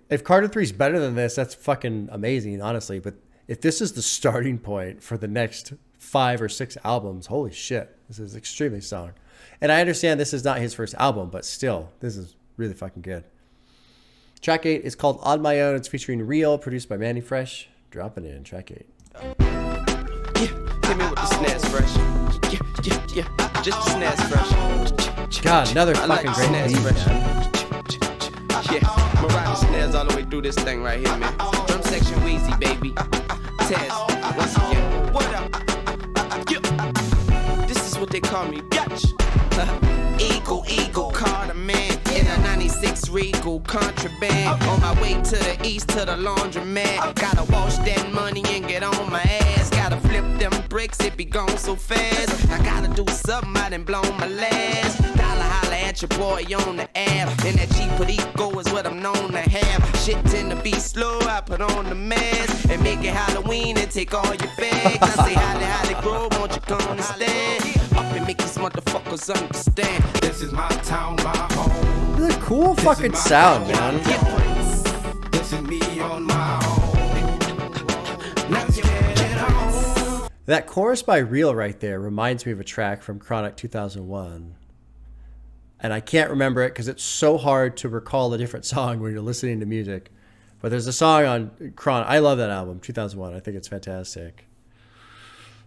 If Carter 3 is better than this, that's fucking amazing, honestly. But if this is the starting point for the next 5 or 6 albums, holy shit, this is extremely strong. And I understand this is not his first album, but still, this is really fucking good. Track 8 is called On My Own. It's featuring Real, produced by Manny Fresh. Dropping in track 8. Hit me with the snares fresh. Yeah, just the snares fresh. God, another fucking great beat, man. Yeah, Marauders snares all the way through this thing right here, man. Drum section Weezy, baby. Tez, once again, what up? Yeah. This is what they call me, bitch. Eagle, Carter, man. In a 96 Regal, contraband. On my way to the east, to the laundromat. Gotta wash that money and get on my ass. Gotta flip them bricks, it be gone so fast. I gotta do something, I done blown my last. Dollar holla at your boy on the app. And that cheaper ego is what I'm known to have. Shit tend to be slow, I put on the mask. And make it Halloween and take all your bags. I say holly, grow, won't you come and stand? Up and make these motherfuckers understand. This is my town, my home. This is a cool fucking sound, man. This is me on my own. Let's get on. That chorus by Real right there reminds me of a track from Chronic 2001. And I can't remember it because it's so hard to recall a different song when you're listening to music. But there's a song on Chronic. I love that album, 2001. I think it's fantastic.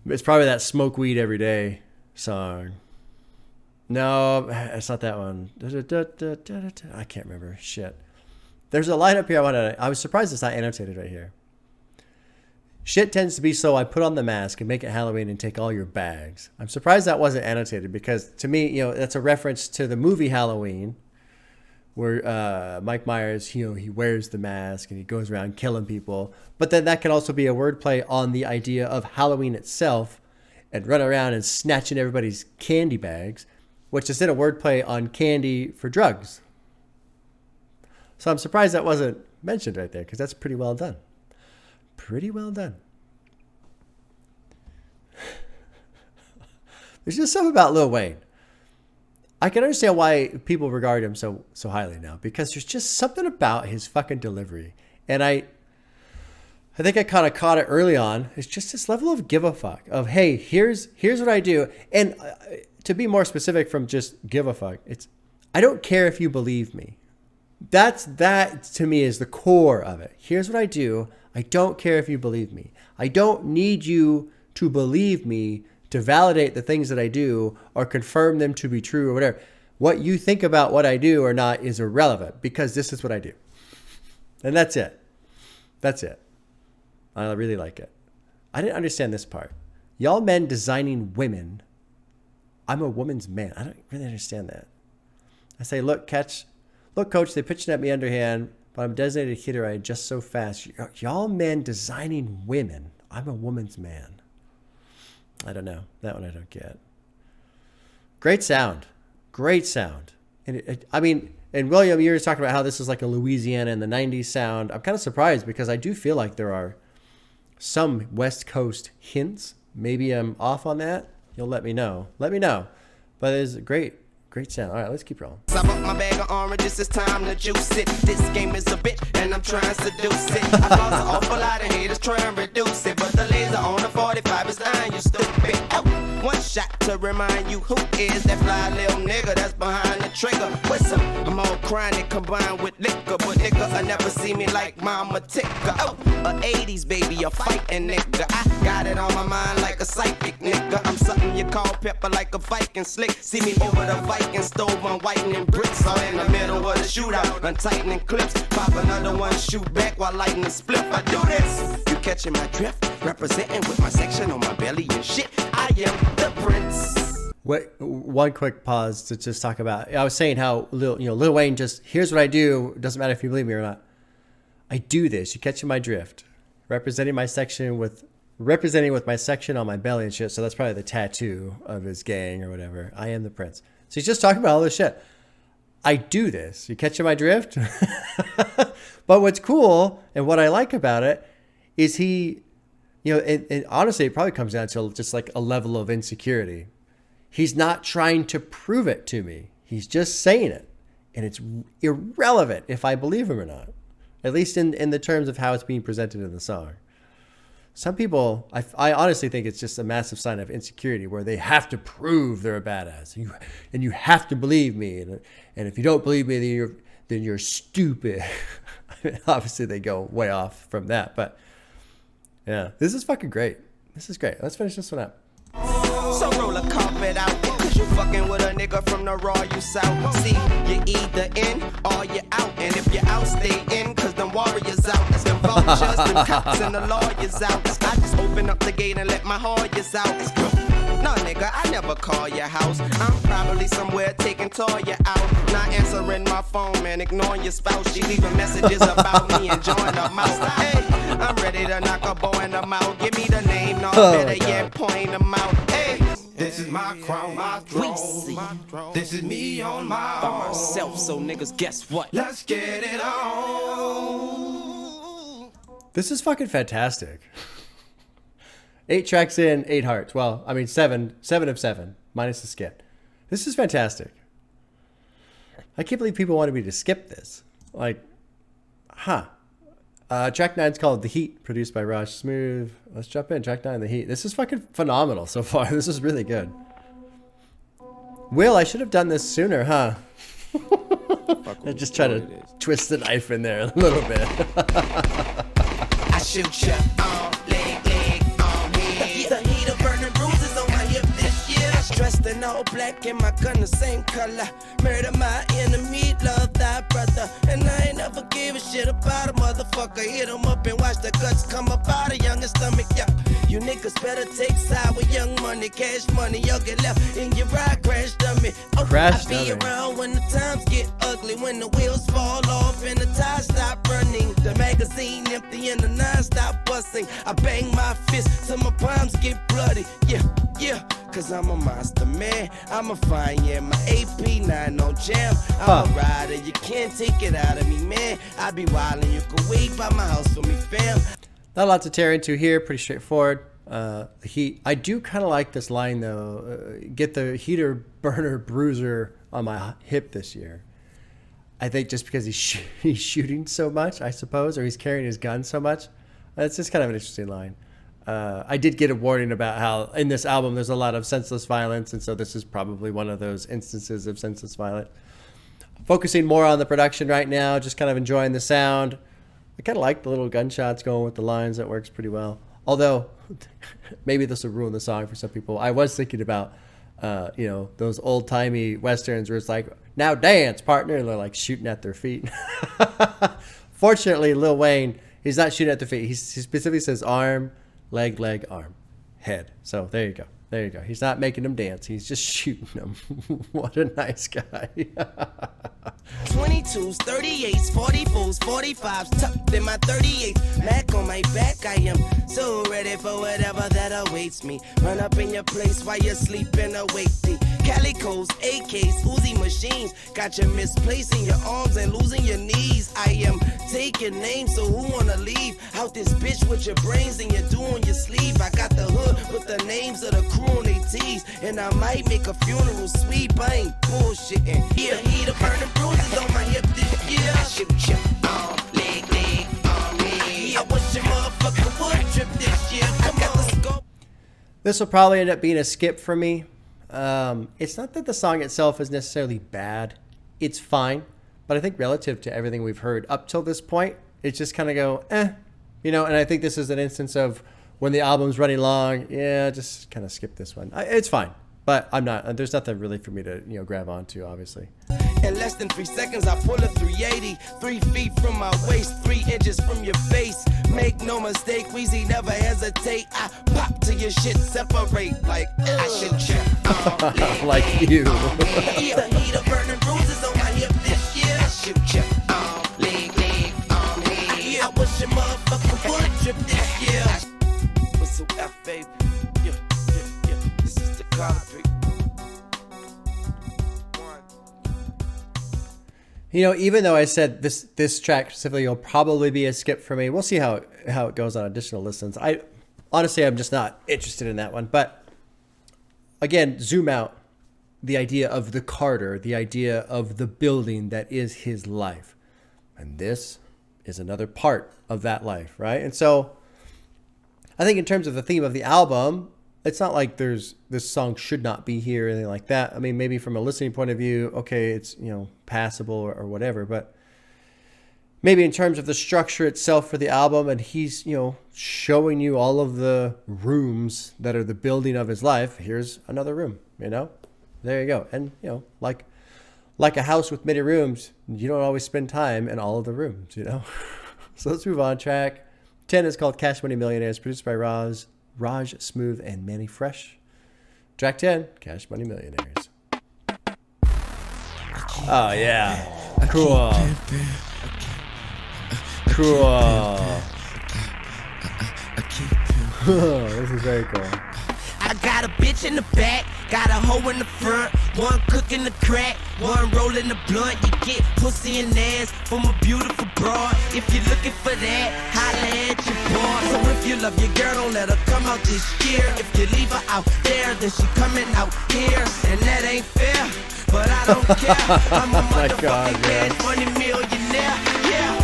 It's probably that Smoke Weed Every Day song. No, it's not that one. I can't remember. Shit. There's a line up here I was surprised it's not annotated right here. Shit tends to be slow. I put on the mask and make it Halloween and take all your bags. I'm surprised that wasn't annotated because to me, you know, that's a reference to the movie Halloween where Mike Myers, you know, he wears the mask and he goes around killing people. But then that can also be a wordplay on the idea of Halloween itself and run around and snatching everybody's candy bags, which is then a wordplay on candy for drugs. So I'm surprised that wasn't mentioned right there because that's pretty well done. Pretty well done. There's just something about Lil Wayne. I can understand why people regard him so highly now because there's just something about his fucking delivery. And I think I kind of caught it early on. It's just this level of give a fuck of, hey, here's what I do. And to be more specific from just give a fuck, it's I don't care if you believe me. That to me is the core of it. Here's what I do. I don't care if you believe me. I don't need you to believe me to validate the things that I do or confirm them to be true or whatever. What you think about what I do or not is irrelevant because this is what I do. And that's it. That's it. I really like it. I didn't understand this part. Y'all men designing women. I'm a woman's man. I don't really understand that. I say, look, coach, they pitching at me underhand, but I'm a designated hitter. I adjust so fast. Y'all men designing women. I'm a woman's man. I don't know. That one I don't get. Great sound. Great sound. And and William, you were talking about how this is like a Louisiana in the 90s sound. I'm kind of surprised because I do feel like there are some West Coast hints. Maybe I'm off on that. You'll let me know. Let me know. But it's a great sound. All right, let's keep rolling. I bought my bag of oranges, it's time to juice it. This game is a bit, and I'm trying to seduce it. I lost an awful lot of haters trying to reduce it, but the laser on the 45 is dying, you stupid. Oh, one shot to remind you who is that fly little nigga that's behind the trigger. Whistle, I'm all chronic combined with liquor, but nigga, I never see me like mama ticker. Oh, a 80s baby, a fighting nigga. I got it on my mind like a psychic nigga. I'm something you call pepper like a Viking slick. See me over the Viking stove, I'm whitening bricks. All in the middle of the shootout, untightening clips. Pop another one, shoot back while lighting the split. I do this. You catching my drift? Representing with my section on my belly and shit. I am the prince. Wait, one quick pause to just talk about. I was saying how Lil Wayne just here's what I do. It doesn't matter if you believe me or not. I do this. You catching my drift? Representing with my section on my belly and shit. So that's probably the tattoo of his gang or whatever. I am the prince. So he's just talking about all this shit. I do this. You catching my drift? But what's cool and what I like about it is he, and honestly, it probably comes down to just like a level of insecurity. He's not trying to prove it to me. He's just saying it. And it's irrelevant if I believe him or not. At least in the terms of how it's being presented in the song. Some people, I honestly think it's just a massive sign of insecurity where they have to prove they're a badass. And you have to believe me. And if you don't believe me, then you're stupid. Obviously, they go way off from that. But yeah, this is fucking great. This is great. Let's finish this one up. So roll a carpet out, cause you fucking with a nigga from the raw you south. See, you either in or you out. And if you're out, stay in, cause them warriors out. It's them vultures, them cops and the lawyers out. I just open up the gate and let my Hoyas out. No, nigga, I never call your house. I'm probably somewhere taking Toya out. Not answering my phone, man, ignoring your spouse. She leaving messages about me, enjoying her mouth. Hey, I'm ready to knock a bow in the mouth. Give me the name, no better yet, point them out. Hey, this is my crown, my throne. This is me on my By own. myself, so niggas, guess what? Let's get it on. This is fucking fantastic. 8 tracks in, 8 hearts. Well, I mean 7 of 7 minus the skip. This is fantastic. I can't believe people wanted me to skip this. Like, track 9 is called The Heat, produced by Raj Smooth. Let's jump in. Track 9, The Heat. This is fucking phenomenal so far. This is really good. Will, I should have done this sooner, huh? I just try to twist the knife in there a little bit. I shoot ya on leg on head. The heat of burning bruises on my hip this year. Dressed in all black and my gun the same color. Murder my enemy, love thy brother. And I ain't never give give a shit about a motherfucker. Hit him up and watch the guts come up out of youngin' stomach, yeah. You niggas better take side with young money, cash money. You'll get left in your ride, crash dummy. Oh, Crash I be dummy. around when the times get ugly, when the wheels fall off and the tires stop running. The magazine empty and the nine stop busting. I bang my fist till my palms get bloody. Yeah, yeah, cause I'm a monster, man. I'm a fine, yeah, my AP 9 no jam. I'm a rider, you can't take it out of me, man. I be wildin', you can wait by my house for me, fam. Not a lot to tear into here. Pretty straightforward. The heat. I do kind of like this line though. Get the heater, burner, bruiser on my hip this year. I think just because he's shooting so much, I suppose, or he's carrying his gun so much. That's just kind of an interesting line. I did get a warning about how in this album there's a lot of senseless violence, and so this is probably one of those instances of senseless violence. Focusing more on the production right now, just kind of enjoying the sound. I kind of like the little gunshots going with the lines. That works pretty well. Although, maybe this will ruin the song for some people. I was thinking about, those old-timey Westerns where it's like, now dance, partner. And they're like shooting at their feet. Fortunately, Lil Wayne, he's not shooting at their feet. He specifically says arm, leg, arm, head. So there you go. There you go. He's not making them dance. He's just shooting them. What a nice guy. 22s, 38s, 44s, 45s, tucked in my 38s. Mac on my back, I am so ready for whatever that awaits me. Run up in your place while you're sleeping, awake thee. Calicos, AKs, Uzi machines. Got you misplacing your arms and losing your knees. I am taking names, so who wanna leave? Out this bitch with your brains and your do on your sleeve. I got the hood with the names of the crew on they tees. And I might make a funeral sweep, I ain't bullshitting. Here, heater, burning bruises on my hip this year. I shoot your arm, leg, arm, leg. I wish your motherfucker would trip this year. I got the scope. This will probably end up being a skip for me. It's not that the song itself is necessarily bad. It's fine. But I think relative to everything we've heard up till this point, it's just kind of go, and I think this is an instance of when the album's running long, just kind of skip this one. It's fine. But I'm not, there's nothing really for me to, grab onto, obviously. In less than 3 seconds, I pull a 380. 3 feet from my waist, 3 inches from your face. Make no mistake, Weezy never hesitate. I pop till your shit separate like, I should check. Like you. The heater burning bruises on my hip this year. I should check. Leg, arm, leg. I wish your motherfucker would trip this year. What's up, F, baby? Yeah. This is the color pick. Even though I said this track specifically will probably be a skip for me, we'll see how it goes on additional listens. I'm just not interested in that one. But again, zoom out. The idea of the Carter, the idea of the building that is his life. And this is another part of that life, right? And so I think in terms of the theme of the album, it's not like this song should not be here or anything like that. I mean, maybe from a listening point of view, okay, it's, passable or whatever. But maybe in terms of the structure itself for the album, and he's, showing you all of the rooms that are the building of his life. Here's another room, There you go. And, like a house with many rooms, you don't always spend time in all of the rooms, So let's move on. Track 10 is called Cash Money Millionaires, produced by Raj Smooth and Manny Fresh. Track 10, Cash Money Millionaires. Oh, yeah. Cool. This is very cool. I got a bitch in the back, got a hoe in the front, one cooking the crack, one rolling the blunt. You get pussy and ass from a beautiful broad. If you're looking for that, holla at your boy. So if you love your girl, don't let her come out this year. If you leave her out there, then she coming out here, and that ain't fair. But I don't care. I'm a motherfucking cash money millionaire. Yeah.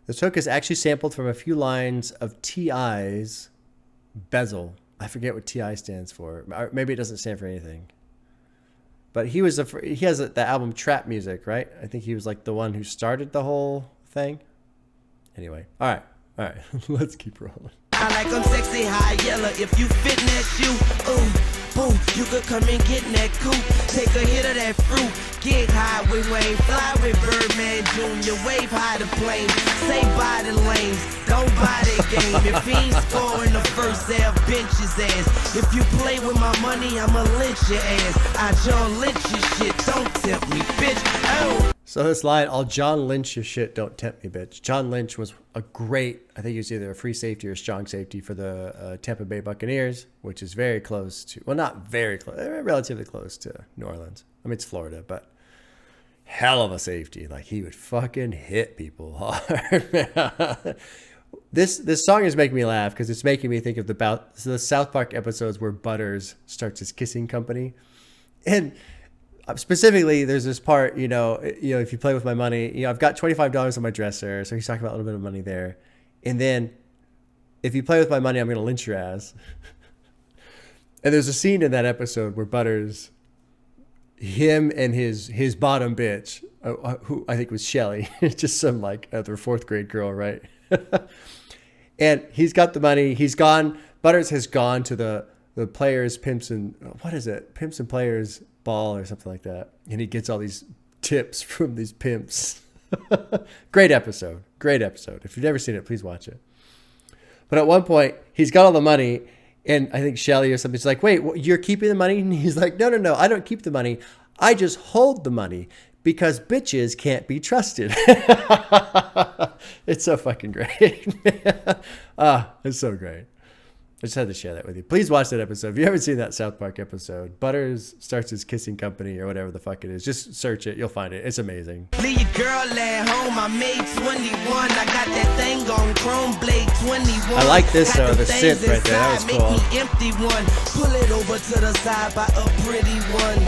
This hook is actually sampled from a few lines of T.I.'s Bezel. I forget what T.I. stands for. Or maybe it doesn't stand for anything. But he has the album Trap Music, right? I think he was like the one who started the whole thing. Anyway, all right. Let's keep rolling. high like I'm sexy high yellow. If you fitting that shoe, ooh, boom, you could come and get in that coupe. Take a hit of that fruit. Get high with Wayne, fly with Birdman Jr. Wave high the plane. Say bye to lanes, don't buy that game. If he ain't scoring the first half, bench his ass. If you play with my money, I'ma lynch your ass. I John Lynch your shit, don't tempt me, bitch. Oh. So this line, I'll John Lynch your shit, don't tempt me, bitch. John Lynch was a great, I think he was either a free safety or a strong safety for the Tampa Bay Buccaneers, which is very close to, well, not very close, relatively close to New Orleans. I mean, it's Florida, but hell of a safety. Like, he would fucking hit people hard. This song is making me laugh because it's making me think of the South Park episodes where Butters starts his kissing company. And specifically, there's this part, you know, if you play with my money, you know, I've got $25 on my dresser. So he's talking about a little bit of money there. And then if you play with my money, I'm going to lynch your ass. And there's a scene in that episode where Butters, him and his bottom bitch, who I think was Shelly, just some like other fourth grade girl, right? And he's got the money. He's gone. Butters has gone to the players, pimps and players ball or something like that. And he gets all these tips from these pimps. Great episode. If you've never seen it, please watch it. But at one point, he's got all the money. And I think Shelly or something's like, wait, you're keeping the money? And he's like, no, I don't keep the money. I just hold the money because bitches can't be trusted. It's so fucking great. It's so great. I just had to share that with you. Please watch that episode. If you haven't seen that South Park episode, Butters starts his kissing company or whatever the fuck it is. Just search it. You'll find it. It's amazing. Leave your girl at home. I made 21. I got that thing on Chrome Blade 21. I like this though, the synth right there. That was cool. Make me empty one. Pull it over to the side by a pretty one.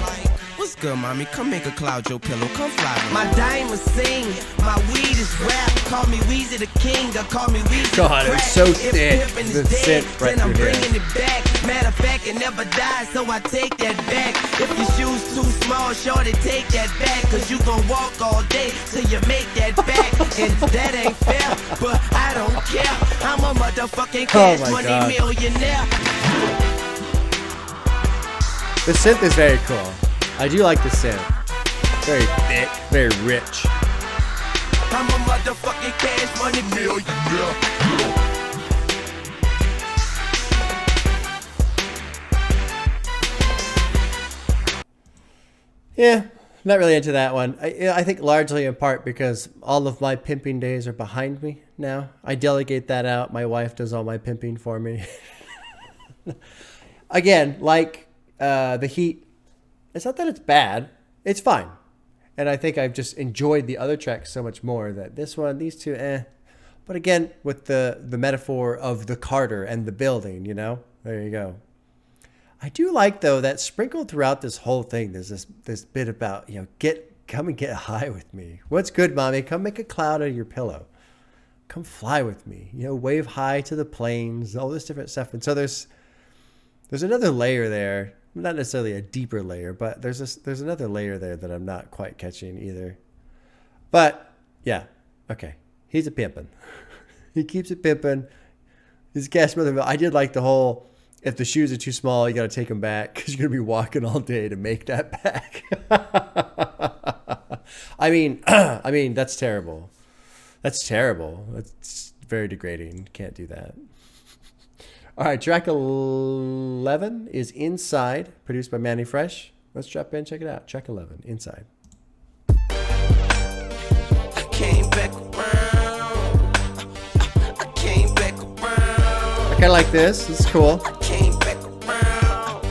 What's good, mommy? Come make a cloud your pillow. Come fly with me. My diamonds sing. My weed is rap. Call me Weezy the King. Or call me Weezy God, it's so thick. The synth right then I'm through bringing here. it back. Matter of fact, it never dies, so I take that back. If your shoes too small, shorty, take that back. Cause you gon' walk all day till you make that back. And that ain't fair, but I don't care. I'm a motherfucking cash money God. millionaire. The synth is very cool. I do like the synth. Very thick, very rich. I'm a motherfucking cash money millionaire. Yeah, not really into that one. I think largely in part because all of my pimping days are behind me now. I delegate that out. My wife does all my pimping for me. Again, like the Heat, it's not that it's bad. It's fine. And I think I've just enjoyed the other tracks so much more that this one, these two, But again, with the metaphor of the Carter and the building, you know? There you go. I do like, though, that sprinkled throughout this whole thing, there's this bit about, you know, come and get high with me. What's good, mommy? Come make a cloud out of your pillow. Come fly with me. You know, wave high to the planes, all this different stuff. And so there's another layer there. Not necessarily a deeper layer, but there's another layer there that I'm not quite catching either. But, yeah, okay. He's a pimpin'. He keeps it pimpin'. He's a cash mother. I did like the whole, if the shoes are too small, you got to take them back because you're going to be walking all day to make that back. I mean, that's terrible. That's terrible. That's very degrading. Can't do that. All right, track 11 is Inside, produced by Manny Fresh. Let's drop in, check it out. Track 11, Inside. I came back around. I came back around. I kind of like this. This is cool. I came back around.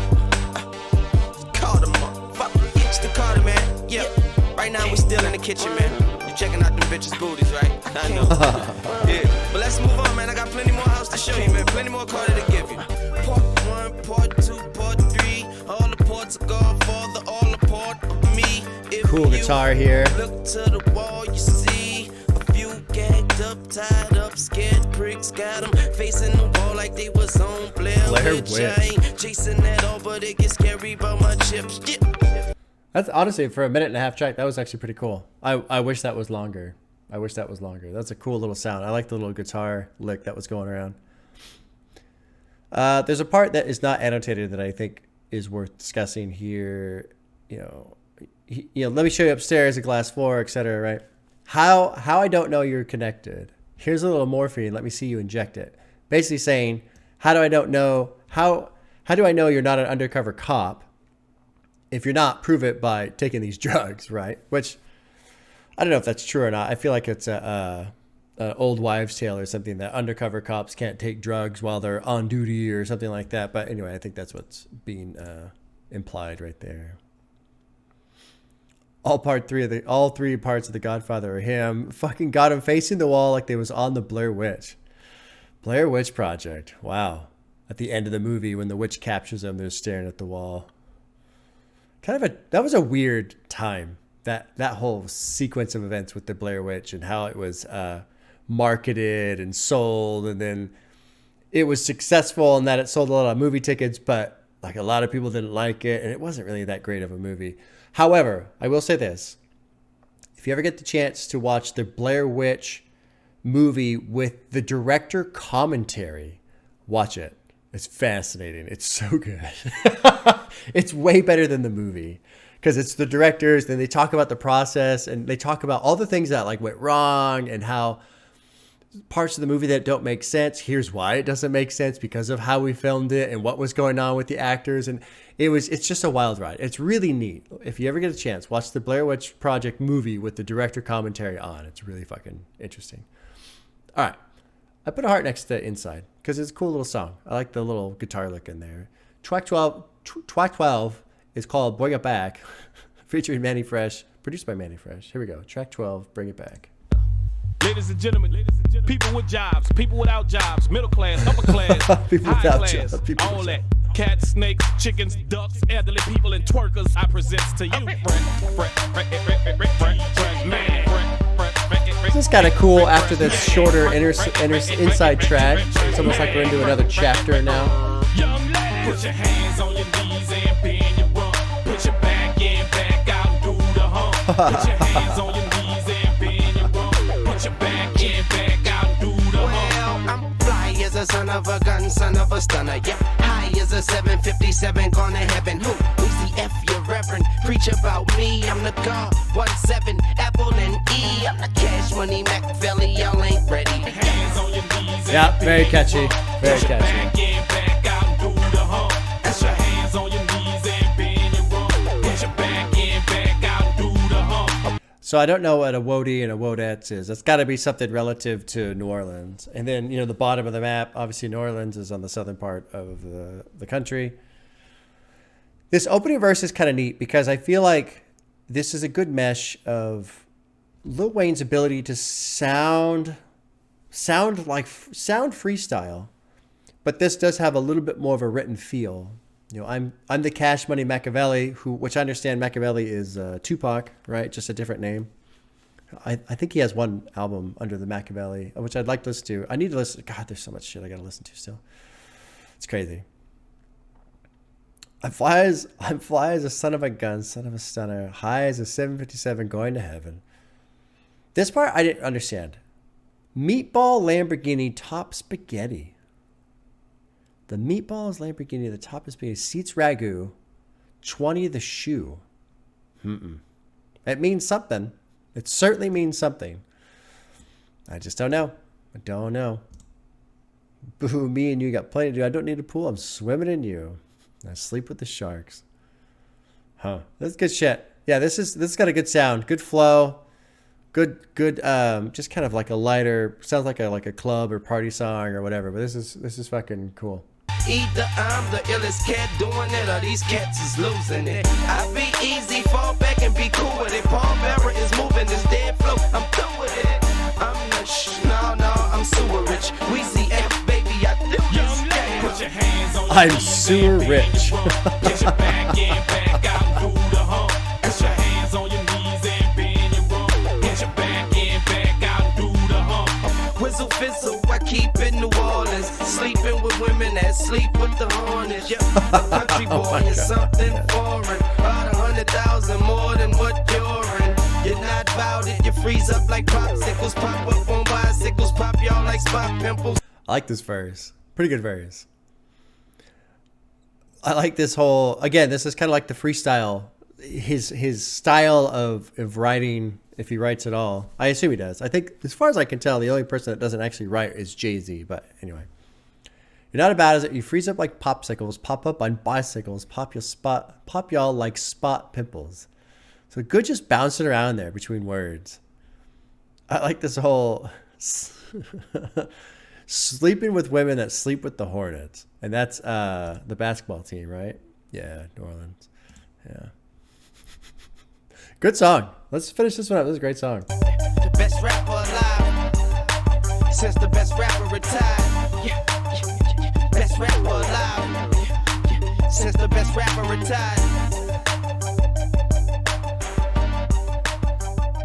Call the motherfucker. It's the Carter, man. Yeah. Right now we still in the kitchen, man. You checking out them bitches' booties, right? I know. Yeah. But let's move on, man. I got plenty more house to show you, man. Plenty more Carter to give you. Part 1, part 2, part 3. All the parts are gone for the all a part of me. If Cool guitar here. Look to the wall, you see a few gagged up, tied up, scared pricks. Got them facing the wall like they was on Blair Witch. I ain't chasing that all, but it gets scary about my chips. Yeah. That's honestly, for a minute and a half track, that was actually pretty cool. I wish that was longer. That's a cool little sound. I like the little guitar lick that was going around. There's a part that is not annotated that I think is worth discussing here. Let me show you upstairs, a glass floor, etc. Right? How I don't know you're connected. Here's a little morphine. Let me see you inject it. Basically saying, how do I know you're not an undercover cop? If you're not, prove it by taking these drugs, right? Which I don't know if that's true or not. I feel like it's an old wives' tale or something that undercover cops can't take drugs while they're on duty or something like that. But anyway, I think that's what's being implied right there. All three parts of The Godfather are him. Fucking got him facing the wall like they was on the Blair Witch. Blair Witch Project. Wow. At the end of the movie, when the witch captures them, they're staring at the wall. That was a weird time. That whole sequence of events with the Blair Witch and how it was marketed and sold, and then it was successful in that it sold a lot of movie tickets, but like a lot of people didn't like it, and it wasn't really that great of a movie. However, I will say this: if you ever get the chance to watch the Blair Witch movie with the director commentary, watch it. It's fascinating. It's so good. It's way better than the movie because it's the directors. Then they talk about the process and they talk about all the things that like went wrong and how parts of the movie that don't make sense. Here's why it doesn't make sense because of how we filmed it and what was going on with the actors. And it's just a wild ride. It's really neat. If you ever get a chance, watch the Blair Witch Project movie with the director commentary on. It's really fucking interesting. All right. I put a heart next to Inside because it's a cool little song. I like the little guitar lick in there. Track 12 is called Bring It Back, featuring Manny Fresh, produced by Manny Fresh. Here we go. Track 12, Bring It Back. Ladies and gentlemen, people with jobs, people without jobs, middle class, upper class, People high without class, jobs, people all with that. Cats, snakes, chickens, ducks, elderly people, and twerkers, I present to you. This is kind of cool after this shorter inside track. It's almost like we're into another chapter now. Young lady, put your hands on your knees and bend your rump. Put your back in, back out, and do the hump. Put your hands on your knees and bend your rump. Put your back in, back out, and do the hump. Well, I'm fly as a son of a gun, son of a stunner. Yeah, high as a 757, gone to heaven. Who? Who's the F, your reverend? Preach about me. I'm the God. 17 Apple and E. I'm the Cash Money Machiavelli. Y'all ain't ready. Hands on your knees. Yeah, very catchy. Very catchy. Back in, back out, and do the hump. Put your hands on your knees and bend your rump. Put your back in, back out, and do the hump. So I don't know what a Wodie and a Wodette is. It's got to be something relative to New Orleans. And then, the bottom of the map, obviously New Orleans is on the southern part of the country. This opening verse is kind of neat because I feel like this is a good mesh of Lil Wayne's ability to sound freestyle, but this does have a little bit more of a written feel. I'm the Cash Money Machiavelli, which I understand Machiavelli is Tupac, right? Just a different name. I think he has one album under the Machiavelli, which I'd like to listen to. I need to listen. God, there's so much shit I got to listen to still. It's crazy. I'm fly as a son of a gun, son of a stunner, high as a 757 going to heaven. This part I didn't understand. Meatball Lamborghini top spaghetti. The meatball is Lamborghini, the top is spaghetti. Seats ragu, 20 the shoe. It means something. It certainly means something. I just don't know. I don't know. Boo, me and you got plenty to do. I don't need a pool. I'm swimming in you. I sleep with the sharks. Huh. That's good shit. Yeah, this got a good sound, good flow, good. Just kind of like a lighter. Sounds like a club or party song or whatever. But this is fucking cool. Either I'm the illest cat doing it or these cats is losing it. I be easy, fall back and be cool with it. Paul Bearer is moving this dead flow. I'm through with it. I'm the I'm sewer rich. We see F, baby, I do this game. Put your hands on your I'm knees sewer and rich. bend your rump. Get your back in, back out, and do the hump. Put your hands on your knees and bend your rump. Get your back in, back out, and do the hump. Whistle fizzle, I keep in New Orleans. Sleeping with women that sleep with the hornets. Yeah, a country boy is something foreign. About 100,000 more than what you're in. You're not about it, you freeze up like popsicles. Pop up on bicycles, pop y'all like spot pimples. I like this verse. Pretty good verse. I like this whole, again, this is kind of like the freestyle. His style of writing, if he writes at all. I assume he does. I think, as far as I can tell, the only person that doesn't actually write is Jay-Z. But anyway. You're not about as it. You freeze up like popsicles, pop up on bicycles, pop y'all like spot pimples. So good just bouncing around there between words. I like this whole sleeping with women that sleep with the Hornets. And that's the basketball team, right? Yeah, New Orleans. Yeah. Good song. Let's finish this one up. This is a great song. The best rapper alive since the best rapper retired. Yeah. Best rapper alive since the best rapper retired.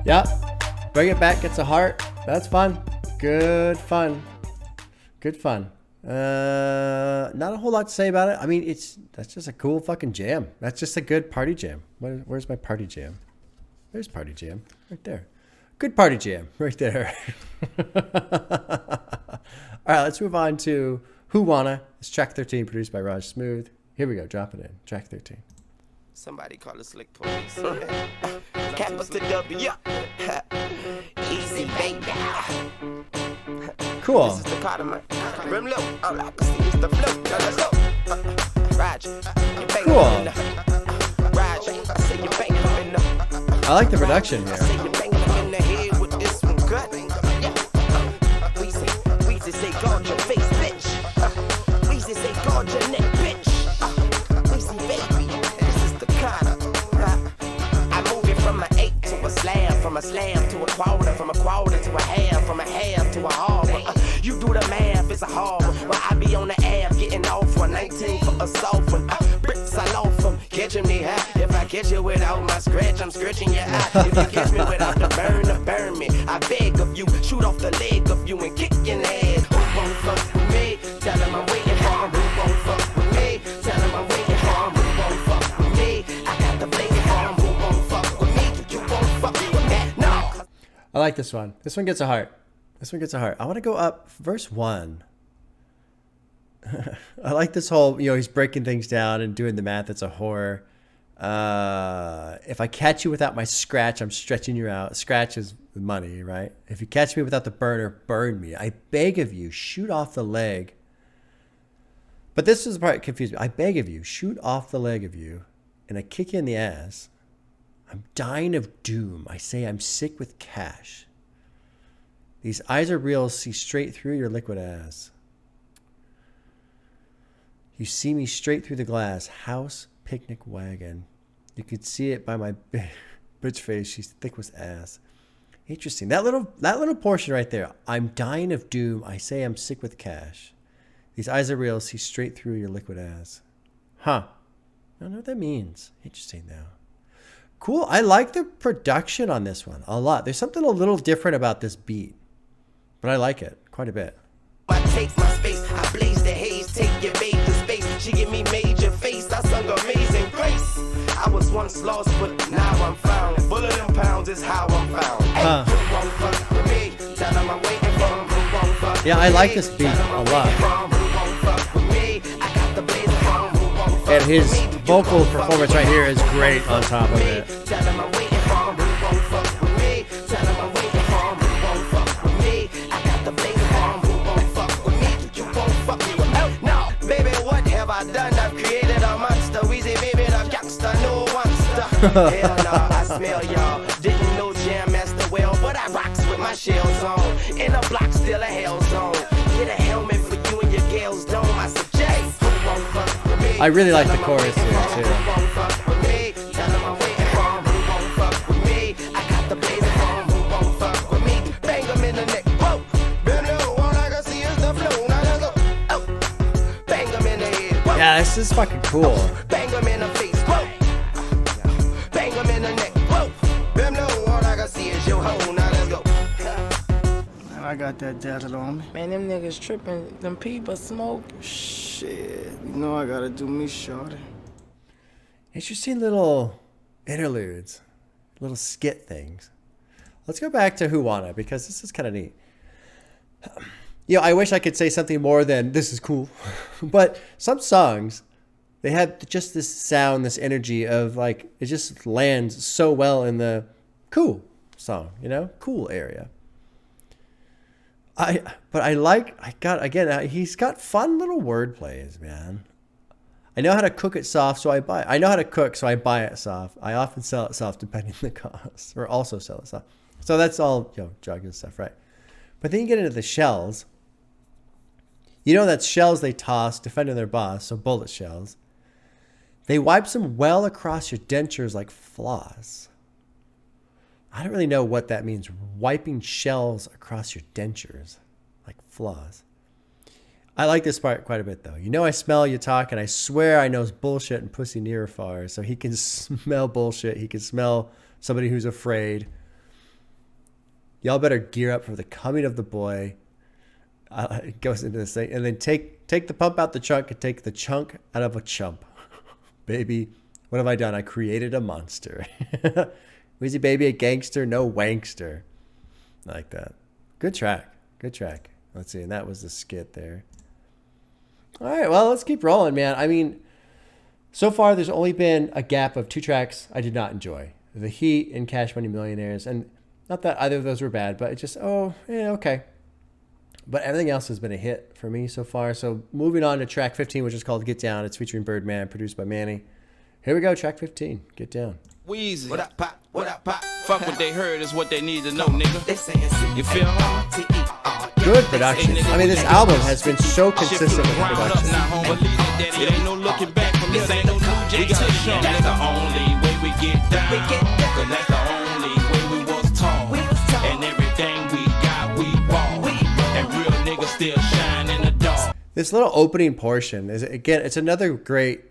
Yeah. Bring it back. Gets a heart. That's fun. Good fun. Good fun. Not a whole lot to say about it. I mean, that's just a cool fucking jam. That's just a good party jam. Where's my party jam? There's party jam right there. Good party jam right there. All right, let's move on to Who Wanna. It's track 13, produced by Raj Smooth. Here we go. Drop it in. Track 13. Somebody call the slick police. Capital W. Easy, baby. Cool. This is the Cardamom. Rim low. All I can see is the flow. Now let's go. Raj, you bang Cool. Raj, I say you bang them in the. I like the production I here. say you bang them in the head with this one gut. Weezy say guard your face, bitch. Weezy say guard your neck, bitch. Weezy baby, this is the kind of. I move it from an 8 to a slam to a quarter, from a quarter to a half to a half. You do the math, it's a hard one. Well, I be on the app getting off one, 19 for a soft one. Bricks I loaf them, catch them they high. If I catch you without my scratch, I'm scratching your eye. If you catch me without the burn me. I beg of you, shoot off the leg of you and kick in the head. Who won't fuck with me? Tell him I'm waiting for him. Who won't fuck with me? Tell him I'm waiting for him. Who won't fuck with me? I got the blazing for him. Who won't fuck with me? You won't fuck with that? No. I like this one. This one gets a heart. This one gets a heart. I want to go up verse 1. I like this whole, he's breaking things down and doing the math. It's a horror. If I catch you without my scratch, I'm stretching you out. Scratch is money, right? If you catch me without the burner, burn me. I beg of you, shoot off the leg. But this is the part that confused me. I beg of you, shoot off the leg of you, and I kick you in the ass. I'm dying of doom. I say I'm sick with cash. These eyes are real, see straight through your liquid ass. You see me straight through the glass. House, picnic wagon. You could see it by my bitch face. She's thick with ass. Interesting. That little portion right there. I'm dying of doom. I say I'm sick with cash. These eyes are real, see straight through your liquid ass. Huh. I don't know what that means. Interesting now. Cool. I like the production on this one a lot. There's something a little different about this beat. But I like it quite a bit. I take my space, I blaze the haze, take your major space. She give me major face, I sung Amazing Grace. I was once lost, but now I'm found. Full of them pounds is how I'm found. Hey, who won't fuck with me? Tell them I'm waiting for them. Who won't fuck with me? Yeah, I like this beat a lot. Who won't fuck with me? I got the blaze from. Who won't fuck And his with me? vocal performance right here is great on top of it. Tell them I'm waiting for them. Who won't fuck with me? Tell them I'm waiting for them. Who won't fuck with me? I got the blaze from. Who won't fuck with me? You won't fuck with me. Oh, no, baby, what have I done? I've created a monster. Weezy, baby, the gangster, no monster. Hell no, I smell y'all. Didn't know Jam Master well, but I rocks with my shells on. In a block, still a hell zone. Get a helmet for you and your girls' dome. I suggest. Who won't fuck with me? I really like the chorus here, Who too. won't fuck with me? Tell them I'm waiting for 'em. Who won't fuck with me? I got the blazing for 'em. Who won't fuck with me? Bang 'em in the neck. Whoa. Baby, all I can see is the flow. Now let's go. Oh. Bang 'em in the head. Whoa. Yeah, this is fucking cool. Bang 'em in the face. Whoa. Bang 'em in the neck. Whoa. Baby, all I can see is your hoe. Now let's go. And I got that dazzle on me. Man, them niggas tripping. Them people smoke. Shit, you know I gotta do me, shorty. Interesting little interludes, little skit things. Let's go back to Who Wanna, because this is kind of neat. I wish I could say something more than this is cool. But some songs, They had just this sound, this energy of like, it just lands so well in the cool song, you know, cool area. He's got fun little word plays, man. I know how to cook it soft, so I buy it. I know how to cook, so I buy it soft. I often sell it soft depending on the cost, or also sell it soft. So that's all, jargon stuff, right? But then you get into the shells. You know that's shells they toss, defending their boss, so bullet shells. They wipes them well across your dentures like floss. I don't really know what that means, wiping shells across your dentures like floss. I like this part quite a bit, though. You know I smell you talk, and I swear I knows bullshit and pussy near or far. So he can smell bullshit. He can smell somebody who's afraid. Y'all better gear up for the coming of the boy. It goes into this thing. And then take the pump out the trunk and take the chunk out of a chump. Baby, what have I done? I created a monster. Wheezy baby, a gangster, no wankster. I like that. Good track. Good track. Let's see. And that was the skit there. All right, well, let's keep rolling, man. I mean, so far there's only been a gap of 2 tracks I did not enjoy. The Heat and Cash Money Millionaires. And not that either of those were bad, but it just, okay. But everything else has been a hit for me so far. So moving on to track 15, which is called Get Down. It's featuring Birdman, produced by Manny. Here we go, track 15, Get Down. Weezy. What up, pop? What up, pop? Fuck what they heard is what they need to know, nigga. They saying You feel me? Good production. I mean, this album has been so consistent with production. It ain't no looking back from this, ain't no new gecs. That's the only way we get down. Cause that's the only way we was taught. And everything we got, we bought. And real niggas still shine in the dark. This little opening portion is, again, it's another great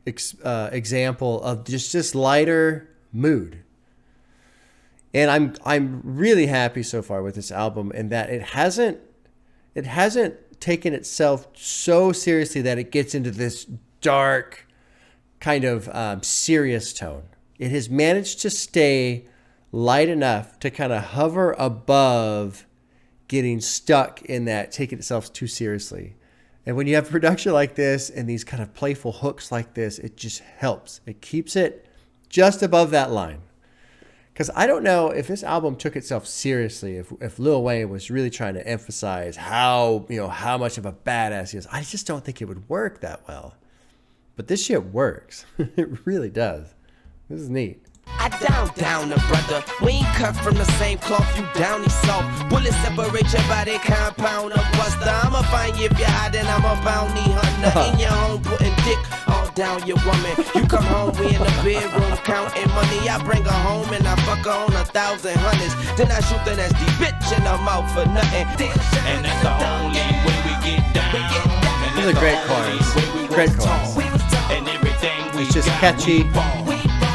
example of just this lighter mood. And I'm really happy so far with this album in that it hasn't taken itself so seriously that it gets into this dark kind of serious tone. It has managed to stay light enough to kind of hover above getting stuck in that taking itself too seriously. And when you have production like this and these kind of playful hooks like this, it just helps. It keeps it just above that line. Because I don't know if this album took itself seriously, if Lil Wayne was really trying to emphasize how much of a badass he is. I just don't think it would work that well. But this shit works. It really does. This is neat. I down the brother. We ain't cut from the same cloth, you downy soft. Bullets separate your body compound of buster. I'ma find you if you're hot and I'm a bounty hunter. In your home putting dick all down your woman. You come home, we in the bedroom counting money. I bring her home and I fuck her on 1,000 hundreds. Then I shoot the nasty bitch in the mouth for nothing. And that's the only way we get down. This is a great chorus. Great chorus. And everything we It's just got, catchy. we bought.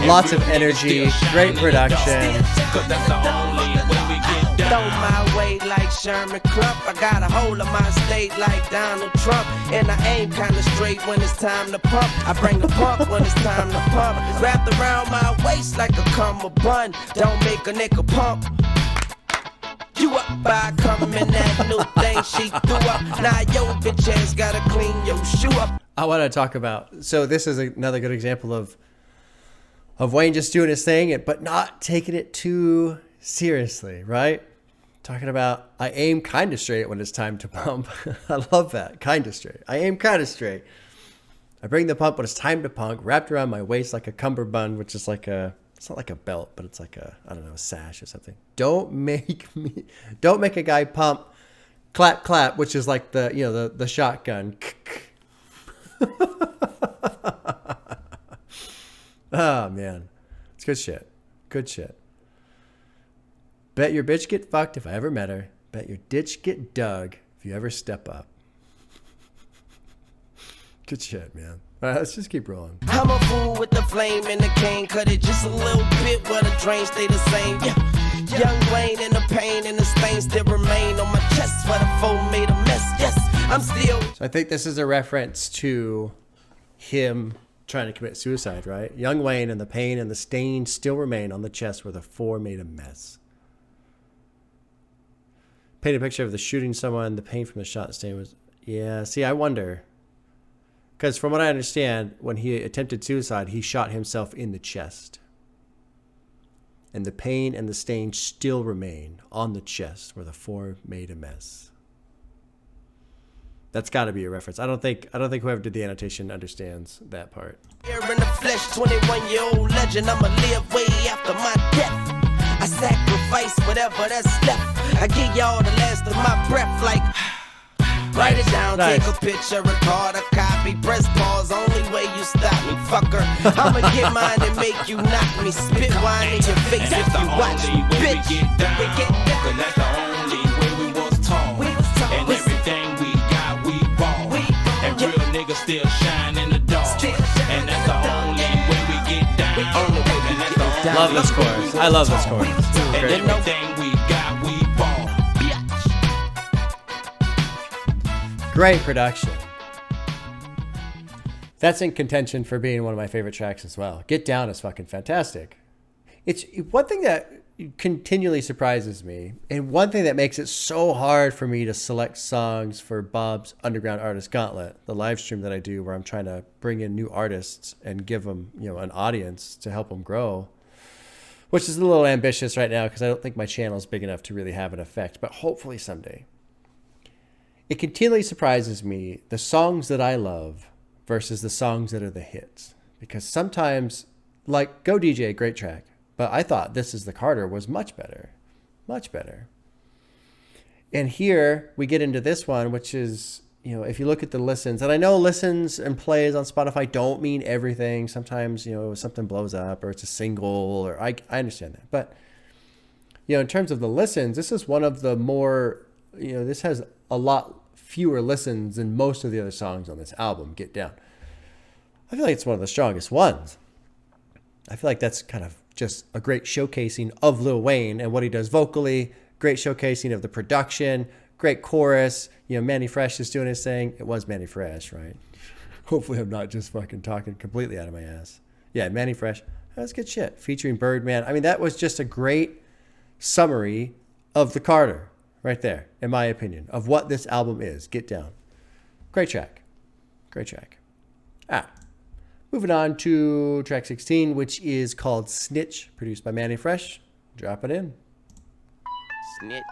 Lots of energy, great production. Cause that's the only way we get down. Throw my way like Sherman Clump. I got a hold of my state like Donald Trump. And I aim kinda straight when it's time to pump. I bring the pump when it's time to pump. Wrapped around my waist like a cummerbund. Don't make a nigga pump. You up by coming that new thing she threw up. Now yo bitch ass gotta clean your shoe up. I want to talk about, so this is another good example of Wayne just doing his thing, but not taking it too seriously, right? Talking about, I aim kind of straight when it's time to pump. I love that, kind of straight. I aim kind of straight. I bring the pump when it's time to punk, wrapped around my waist like a cummerbund, which is like it's not like a belt, but it's like a sash or something. Don't make a guy pump, clap, clap, which is like the shotgun. Oh, man. It's good shit. Good shit. Bet your bitch get fucked if I ever met her. Bet your ditch get dug if you ever step up. Good shit, man. All right, let's just keep rolling. I'm a fool with the flame and the cane. Cut it just a little bit where the drain stay the same. Yeah. Young Wayne and the pain and the stains still remain on my chest where the foe made a mess. Yes, I'm still. So I think this is a reference to him trying to commit suicide, right? Young Wayne and the pain and the stain still remain on the chest where the four made a mess. Paint a picture of the shooting someone. The pain from the shot stain was... Yeah, see, I wonder. Because from what I understand, when he attempted suicide, he shot himself in the chest. And the pain and the stain still remain on the chest where the four made a mess. That's got to be a reference. I don't think whoever did the annotation understands that part. Here in the flesh, 21-year-old legend. I'ma live way after my death. I sacrifice whatever that's left. I give y'all the last of my breath, like write it down, nice. Take a picture, record a copy, press pause. Only way you stop me, fucker. I'ma get mine and make you knock me. Spit wine in your face if you watch me, bitch. We get down, cause that's the only way we was taught. And everything we got, we bought. And real niggas still shine in the dark. And that's the only way we get down. And that's the only Love this chorus. I love this chorus. And Great. everything we got, we bought. Great production. That's in contention for being one of my favorite tracks as well. Get Down is fucking fantastic. It's one thing that continually surprises me, and one thing that makes it so hard for me to select songs for Bob's Underground Artist Gauntlet, the live stream that I do where I'm trying to bring in new artists and give them, an audience to help them grow, which is a little ambitious right now because I don't think my channel is big enough to really have an effect, but hopefully someday. It continually surprises me the songs that I love versus the songs that are the hits. Because sometimes, like Go DJ, great track, but I thought This Is the Carter was much better. Much better. And here we get into this one, which is, if you look at the listens, and I know listens and plays on Spotify don't mean everything. Sometimes, something blows up or it's a single, or I understand that. But, in terms of the listens, this is one of the more, this has a lot fewer listens than most of the other songs on this album, Get Down. I feel like it's one of the strongest ones. I feel like that's kind of just a great showcasing of Lil Wayne and what he does vocally, great showcasing of the production, great chorus. Manny Fresh is doing his thing. It was Manny Fresh, right? Hopefully I'm not just fucking talking completely out of my ass. Yeah, Manny Fresh. That's good shit. Featuring Birdman. I mean, that was just a great summary of the Carter. Right there, in my opinion, of what this album is. Get Down. Great track. Great track. Moving on to track 16, which is called Snitch, produced by Manny Fresh. Drop it in. Snitch.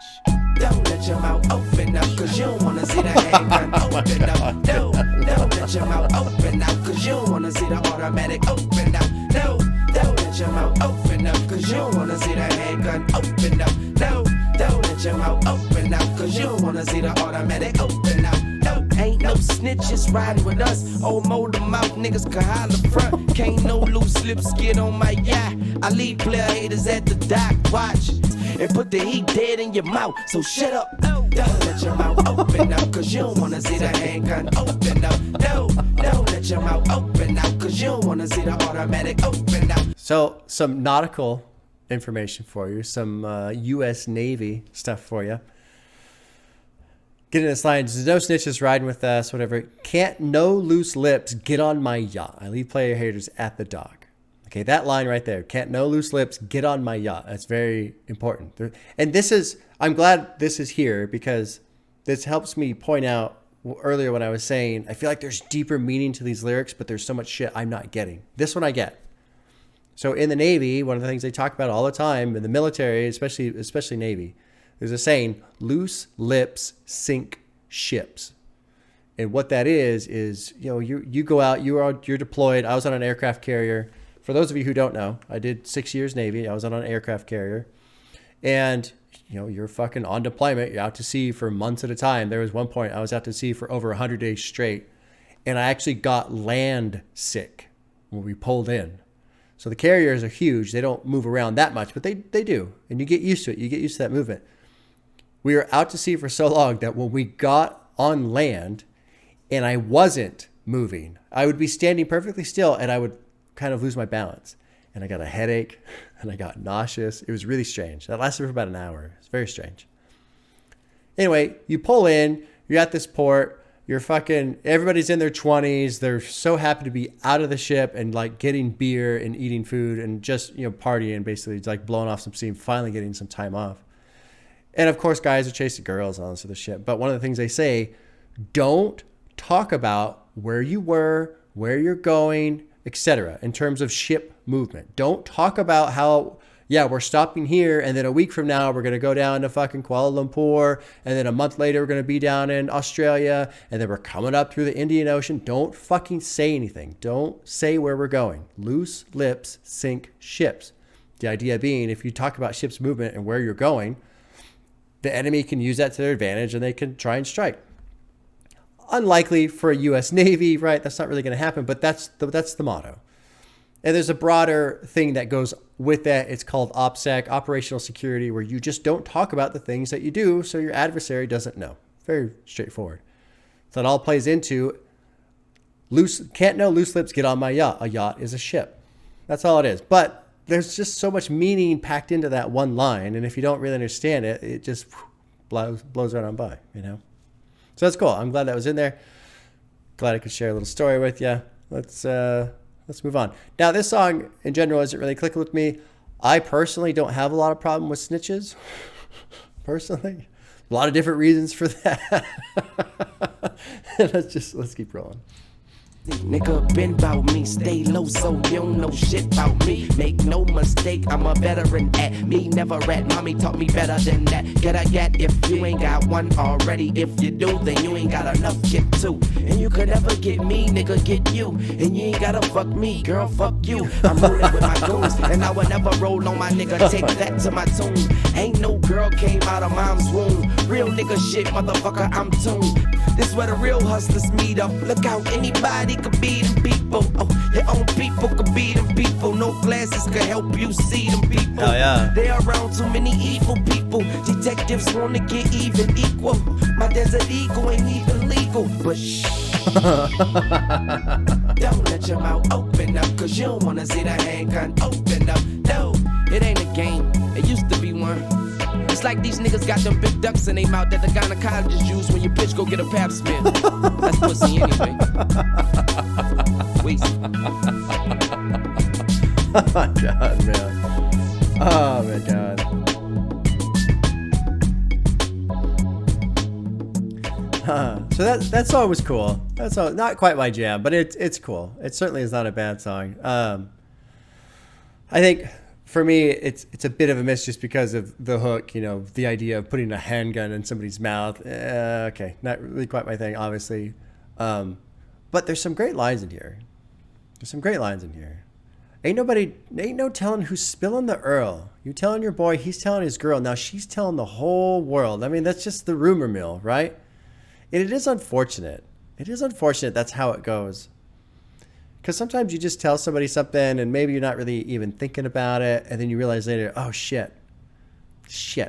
Don't let your mouth open up, cause you don't wanna see the handgun open up. No, don't let your mouth open up, cause you don't wanna see the automatic open up. No, don't let your mouth open up, cause you don't wanna see the handgun open up. No, don't let your mouth open up, cause you don't wanna see the automatic open up. No, ain't no snitches riding with us. Old mold them out, niggas can holler front. Can't no loose lips get on my yacht. I leave player haters at the dock, watch. And put the heat dead in your mouth, so shut up. Don't let your mouth open up, cause you don't wanna see the handgun open up. No, don't let your mouth open up, cause you don't wanna see the automatic open up. So, some nautical information for you, some U.S. Navy stuff for you. Getting this line, there's no snitches riding with us, whatever. Can't no loose lips get on my yacht. I leave player haters at the dock. Okay, that line right there. Can't no loose lips get on my yacht. That's very important. And this is, I'm glad this is here because this helps me point out earlier when I was saying, I feel like there's deeper meaning to these lyrics, but there's so much shit I'm not getting. This one I get. So in the Navy, one of the things they talk about all the time in the military, especially Navy, there's a saying, loose lips sink ships. And what that is you go out, you're deployed. I was on an aircraft carrier. For those of you who don't know, I did 6 years Navy. I was on an aircraft carrier. And, you're fucking on deployment. You're out to sea for months at a time. There was one point I was out to sea for over 100 days straight. And I actually got land sick when we pulled in. So the carriers are huge. They don't move around that much, but they do. And you get used to it. You get used to that movement. We were out to sea for so long that when we got on land and I wasn't moving, I would be standing perfectly still and I would kind of lose my balance. And I got a headache and I got nauseous. It was really strange. That lasted for about an hour. It's very strange. Anyway, you pull in, you're at this port, everybody's in their 20s. They're so happy to be out of the ship and like getting beer and eating food and just, partying, basically. It's like blowing off some steam, finally getting some time off. And of course, guys are chasing girls on this other shit. But one of the things they say, don't talk about where you were, where you're going, etc. in terms of ship movement. Don't talk about how, yeah, we're stopping here, and then a week from now, we're going to go down to fucking Kuala Lumpur, and then a month later, we're going to be down in Australia, and then we're coming up through the Indian Ocean. Don't fucking say anything. Don't say where we're going. Loose lips sink ships. The idea being, if you talk about ship's movement and where you're going, the enemy can use that to their advantage, and they can try and strike. Unlikely for a U.S. Navy, right? That's not really going to happen, but that's the motto. And there's a broader thing that goes with that. It's called OPSEC, operational security, where you just don't talk about the things that you do so your adversary doesn't know. Very straightforward. So it all plays into can't know loose lips get on my yacht. A yacht is a ship. That's all it is. But there's just so much meaning packed into that one line. And if you don't really understand it, it just blows right on by, you know? So that's cool. I'm glad that was in there. Glad I could share a little story with you. Let's move on. Now, this song in general isn't really clicking with me. I personally don't have a lot of problem with snitches. Personally, a lot of different reasons for that. Let's keep rolling. Nigga been bout me, stay low so you don't know shit about me. Make no mistake, I'm a veteran at me. Never rat, mommy taught me better than that. Get a gat if you ain't got one already. If you do, then you ain't got enough get too. And you could never get me, nigga get you. And you ain't gotta fuck me, girl, fuck you. I'm rolling with my goons, and I would never roll on my nigga. Take that to my tune. Ain't no girl came out of mom's womb. Real nigga shit, motherfucker, I'm tuned. This where the real hustlers meet up. Look out, anybody could be them people. Oh, your own people could be them people. No glasses could help you see them people. Oh, yeah. They around too many evil people. Detectives wanna get even equal. My desert eagle ain't even legal. But shh. Don't let your mouth open up, cause you don't wanna see the handgun open up. No, it ain't a game. It used to be one. It's like these niggas got them big ducks in their mouth that the gynecologists use when your bitch go get a pap smear. That's pussy anyway. Wait. Oh my god, man. Oh my god. So that song was cool. That's not quite my jam, but it's cool. It certainly is not a bad song. I think for me, it's a bit of a miss just because of the hook, you know, the idea of putting a handgun in somebody's mouth. Okay, not really quite my thing, obviously. But there's some great lines in here. Ain't no telling who's spilling the Earl. You telling your boy, he's telling his girl. Now she's telling the whole world. I mean, that's just the rumor mill, right? And it is unfortunate. That's how it goes. Because sometimes you just tell somebody something and maybe you're not really even thinking about it. And then you realize later, oh, shit,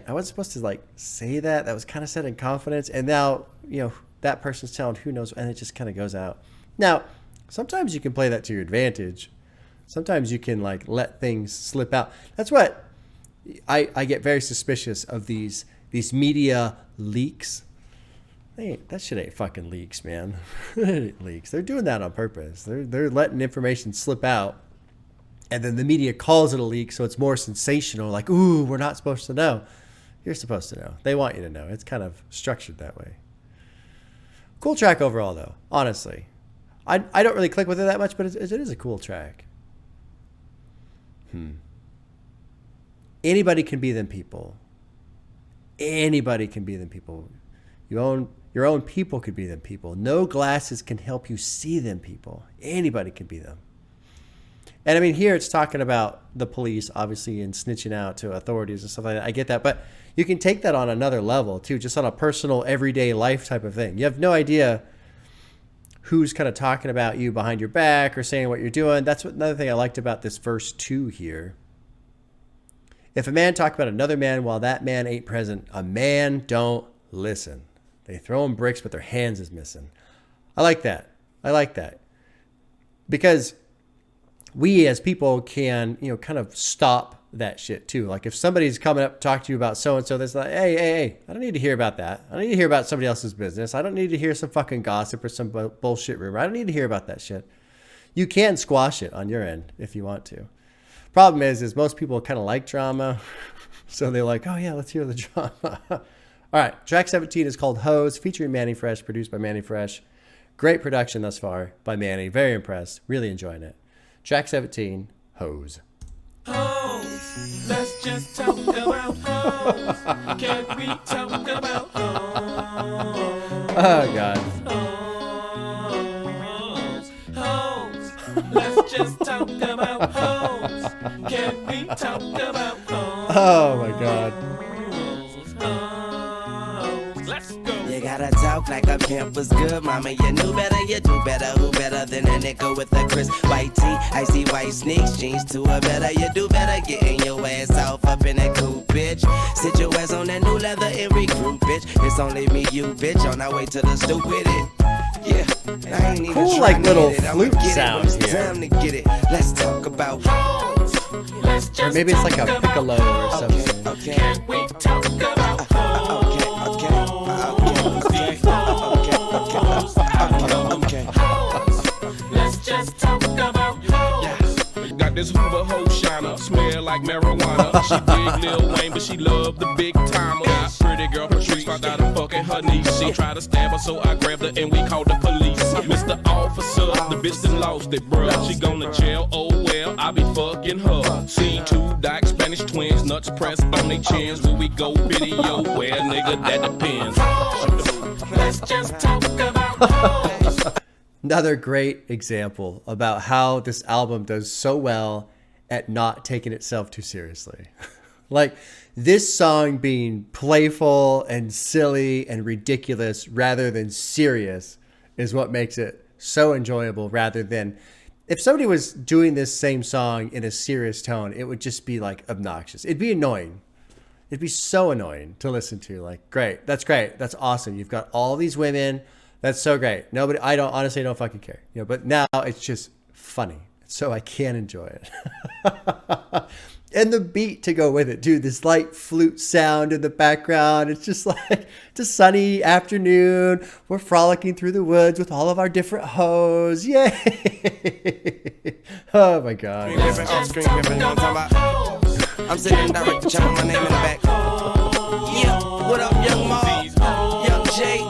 I wasn't supposed to like say that. That was kind of said in confidence. And now, you know, that person's telling who knows, and it just kind of goes out. Now, sometimes you can play that to your advantage. Sometimes you can like let things slip out. That's what I get very suspicious of these media leaks. That shit ain't fucking leaks, man. It ain't leaks. They're doing that on purpose. They're letting information slip out, and then the media calls it a leak, so it's more sensational. Like, ooh, we're not supposed to know. You're supposed to know. They want you to know. It's kind of structured that way. Cool track overall, though. Honestly, I don't really click with it that much, but it is a cool track. Anybody can be them people. Anybody can be them people. Your own people could be them people. No glasses can help you see them people. Anybody can be them. And I mean, here it's talking about the police, obviously, and snitching out to authorities and stuff like that. I get that. But you can take that on another level, too, just on a personal, everyday life type of thing. You have no idea who's kind of talking about you behind your back or saying what you're doing. That's another thing I liked about this verse 2 here. If a man talk about another man while that man ain't present, a man don't listen. They throw him bricks, but their hands is missing. I like that. Because we as people can, you know, kind of stop that shit too. Like if somebody's coming up to talk to you about so-and-so, that's like, hey, I don't need to hear about that. I don't need to hear about somebody else's business. I don't need to hear some fucking gossip or some bullshit rumor. I don't need to hear about that shit. You can squash it on your end if you want to. Problem is most people kind of like drama. So they're like, oh yeah, let's hear the drama. All right, track 17 is called Hose, featuring Manny Fresh, produced by Manny Fresh. Great production thus far by Manny. Very impressed. Really enjoying it. Track 17, Hose. Hoes, let's just talk about hoes. Can we talk about hoes? Oh, God. Hoes, let's just talk about hoes. Can we talk about hoes? Oh, my God. Let's go. You gotta talk like a pimp was good, mama. You knew better, you do better. Who better than a nigga with a crisp white tee? Icy white sneaks, jeans to a better. You do better, getting your ass off up in that cool bitch. Sit your ass on that new leather and recruit, bitch. It's only me, you, bitch, on our way to the stoop with it. Yeah, I ain't even Cool, trying like, to little get it. I'ma flute get it when sounds it's here. time to get it. Let's talk about Hoes, let's just Or maybe it's like a talk about piccolo or hoes. something. okay. Can we talk about hoes? Let's just talk about hoes. Got this Hoover hoe shiner, smell like marijuana. She dig Lil Wayne, but she love the big timer. Got pretty girl Patrice, found out I'm fucking her niece. She tried to stab her, so I grabbed her and we called the police. Mr. Officer, the bitch done lost it, bruh. She gone to jail, oh well, I be fucking her. Seen two dyke Spanish twins, nuts pressed on their chins. Will we go video? Well, nigga, that depends. Let's just talk about hoes. Another great example about how this album does so well at not taking itself too seriously. Like, this song being playful and silly and ridiculous rather than serious is what makes it so enjoyable, rather than if somebody was doing this same song in a serious tone, it would just be like obnoxious. It'd be annoying. It'd be so annoying to listen to. Like, great. That's awesome. You've got all these women. That's so great. I don't fucking care. You know, but now it's just funny. So I can enjoy it. And the beat to go with it, dude, this light flute sound in the background. It's just like, it's a sunny afternoon. We're frolicking through the woods with all of our different hoes. Yay. Oh my God. I'm sitting direct channel, my name in the back. Yeah, what up, young Mo? Young Jay.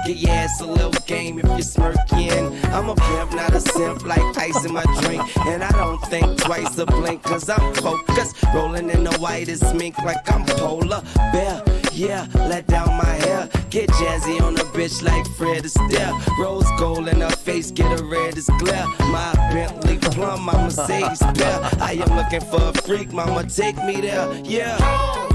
Get your ass a little game if you're smirking. I'm a pimp, not a simp, like ice in my drink. And I don't think twice a blink, cause I'm focused. Rolling in the whitest mink like I'm polar bear. Yeah, let down my hair. Get jazzy on a bitch like Fred Astaire. Rose gold in her face, get a red as glare. My Bentley plum, my Mercedes bear. I am looking for a freak, mama, take me there. Yeah.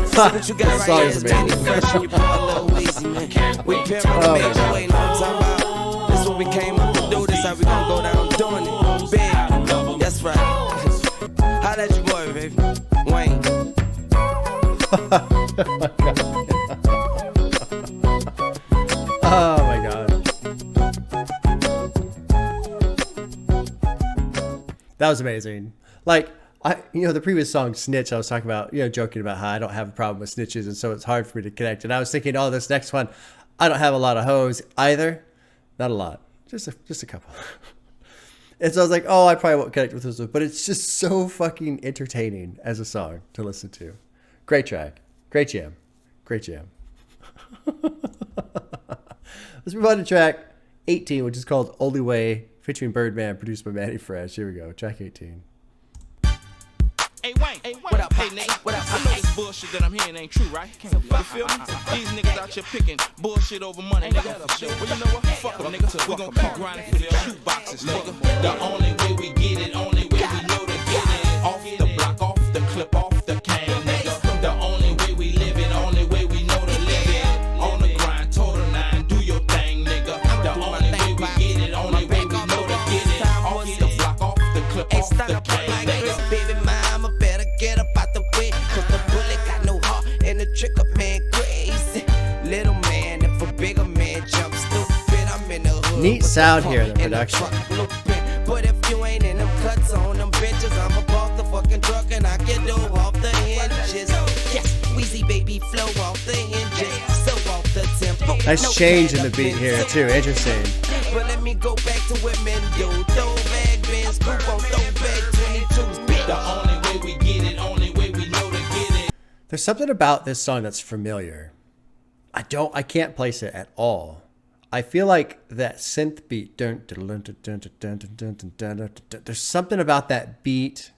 See what you got right here is Danny Fresh and you put a little easy, man. We pimpin' the major way, know what I'm talking about? This what we came up to do, this how we gon' go down doing it. Big, that's right. Holla at your boy, baby. Wayne. Oh my God. That was amazing. Like, the previous song, Snitch, I was talking about, joking about how I don't have a problem with snitches, and so it's hard for me to connect. And I was thinking, this next one, I don't have a lot of hoes either. Not a lot. Just a couple. And so I was like, I probably won't connect with this one. But it's just so fucking entertaining as a song to listen to. Great track. Great jam. Great jam. Let's move on to track 18, which is called Only Way, featuring Birdman, produced by Manny Fresh. Here we go. Track 18. Hey Wayne, what up, hey nigga? What up? I know this bullshit that I'm hearing ain't true, right? You feel me? These niggas out here picking bullshit over money, nigga. Well, you know what? Fuck them, nigga. We gon' keep grinding for the shoe boxes, nigga. The only way we get it, only way we know to get it. Off the block, off the clip, off the cane, nigga. The only way we live it, only way we know to live it. On the grind, total 9, do your thing, nigga. The only way we get it, only way we know to get it. Off the block, off the clip, off the cane, nigga. Get up out the way, cause the bullet got no heart and the trigger man crazy. Little man, if a bigger man jumps stupid, I'm in the hood. Neat sound here in the production. But if you ain't in them cuts on them bitches, I'm above the fucking truck and I get dough off the hinges. Yes, Weezy baby flow off the hinges, so off the tempo. Nice change in the beat here too. Interesting. But let me go back to women, yo. Throw bag bins, group on throw bag 22s. The only way we get it, only way we know to get it. There's something about this song that's familiar. I can't place it at all. I feel like that synth beat, there's something about that beat.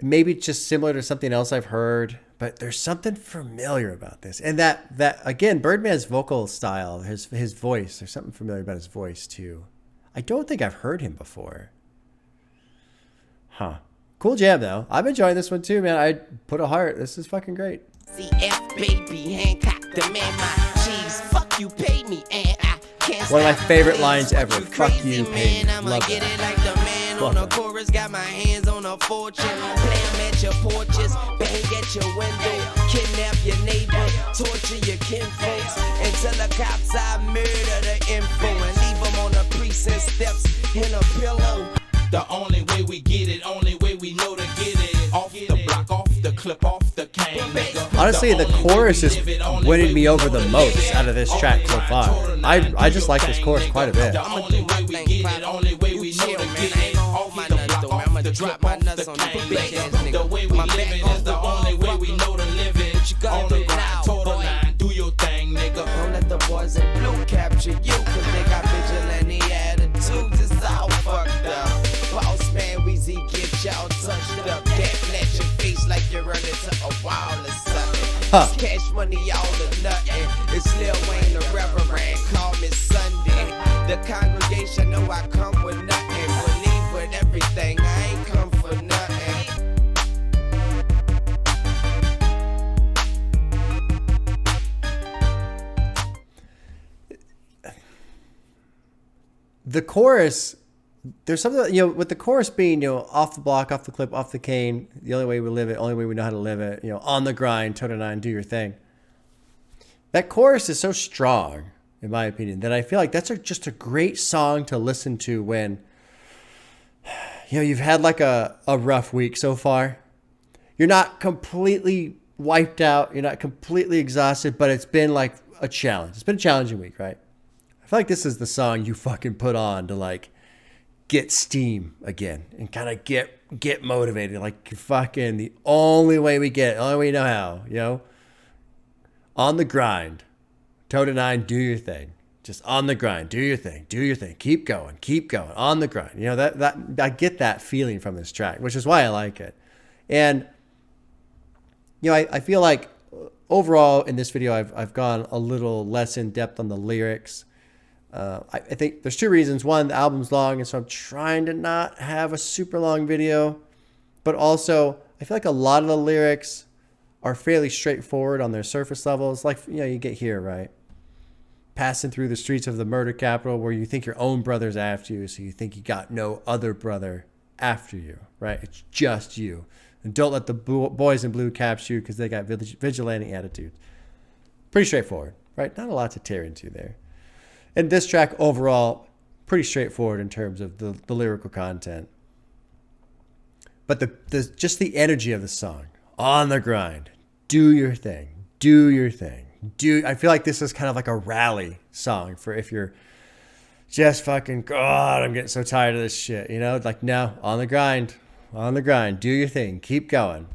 Maybe just similar to something else I've heard, but there's something familiar about this. And that again, Birdman's vocal style, his voice, there's something familiar about his voice too. I don't think I've heard him before. Huh. Cool jam though. I'm enjoying this one too, man. I put a heart. This is fucking great. CF baby, Hancock, demand my cheese. Fuck you, pay me, and I can't. One of my favorite lines ever. Fuck you, pay me. I'ma Love get that. it like the man on the chorus. Got my hands on a fortune. Play 'em at your porches, bang at your window, kidnap your neighbor, torture your kinfolks, and tell the cops I murder the info and leave them on the precinct steps in a pillow. The only way we get it, only way we know to get it. Off the block, off the clip, off the cane, nigga. Honestly, the chorus is winning me over the most out of this track so far. I just like this chorus quite a bit. The only way we get it, only way we know to get it. Off the block, off the clip, off the cane. The way we live it is the only way we know to live it. On the grind, total line, do your thing, nigga. Don't let the boys in blue capture you, cause they got vigilante attitudes. It's all fucked up. Boss man, Weezy, get y'all touched up. Can't flash your face like you're running to a wall or something. It's cash money, all or nothing. It's Lil Wayne, the Reverend. Call me Sunday. The congregation know I come with nothing. Believe with everything. I ain't come for nothing. The chorus, there's something, with the chorus being, off the block, off the clip, off the cane, the only way we live it, only way we know how to live it, on the grind, toe to nine, do your thing. That chorus is so strong, in my opinion, that I feel like that's just a great song to listen to when, you've had like a rough week so far. You're not completely wiped out. You're not completely exhausted, but it's been like a challenge. It's been a challenging week, right? I feel like this is the song you fucking put on to like get steam again and kind of get motivated. Like fucking the only way we get it, only way you know how, on the grind, toe to nine, do your thing. Just on the grind, do your thing, keep going, on the grind. That I get that feeling from this track, which is why I like it. And I feel like overall in this video I've gone a little less in depth on the lyrics. I think there's two reasons. One, the album's long, and so I'm trying to not have a super long video. But also, I feel like a lot of the lyrics are fairly straightforward on their surface levels. Like, you get here, right? Passing through the streets of the murder capital where you think your own brother's after you, so you think you got no other brother after you, right? It's just you. And don't let the boys in blue capture you because they got vigilante attitudes. Pretty straightforward, right? Not a lot to tear into there. And this track overall, pretty straightforward in terms of the lyrical content. But just the energy of the song, on the grind, do your thing. I feel like this is kind of like a rally song for if you're just fucking, God, I'm getting so tired of this shit. Like, no, on the grind, do your thing, keep going.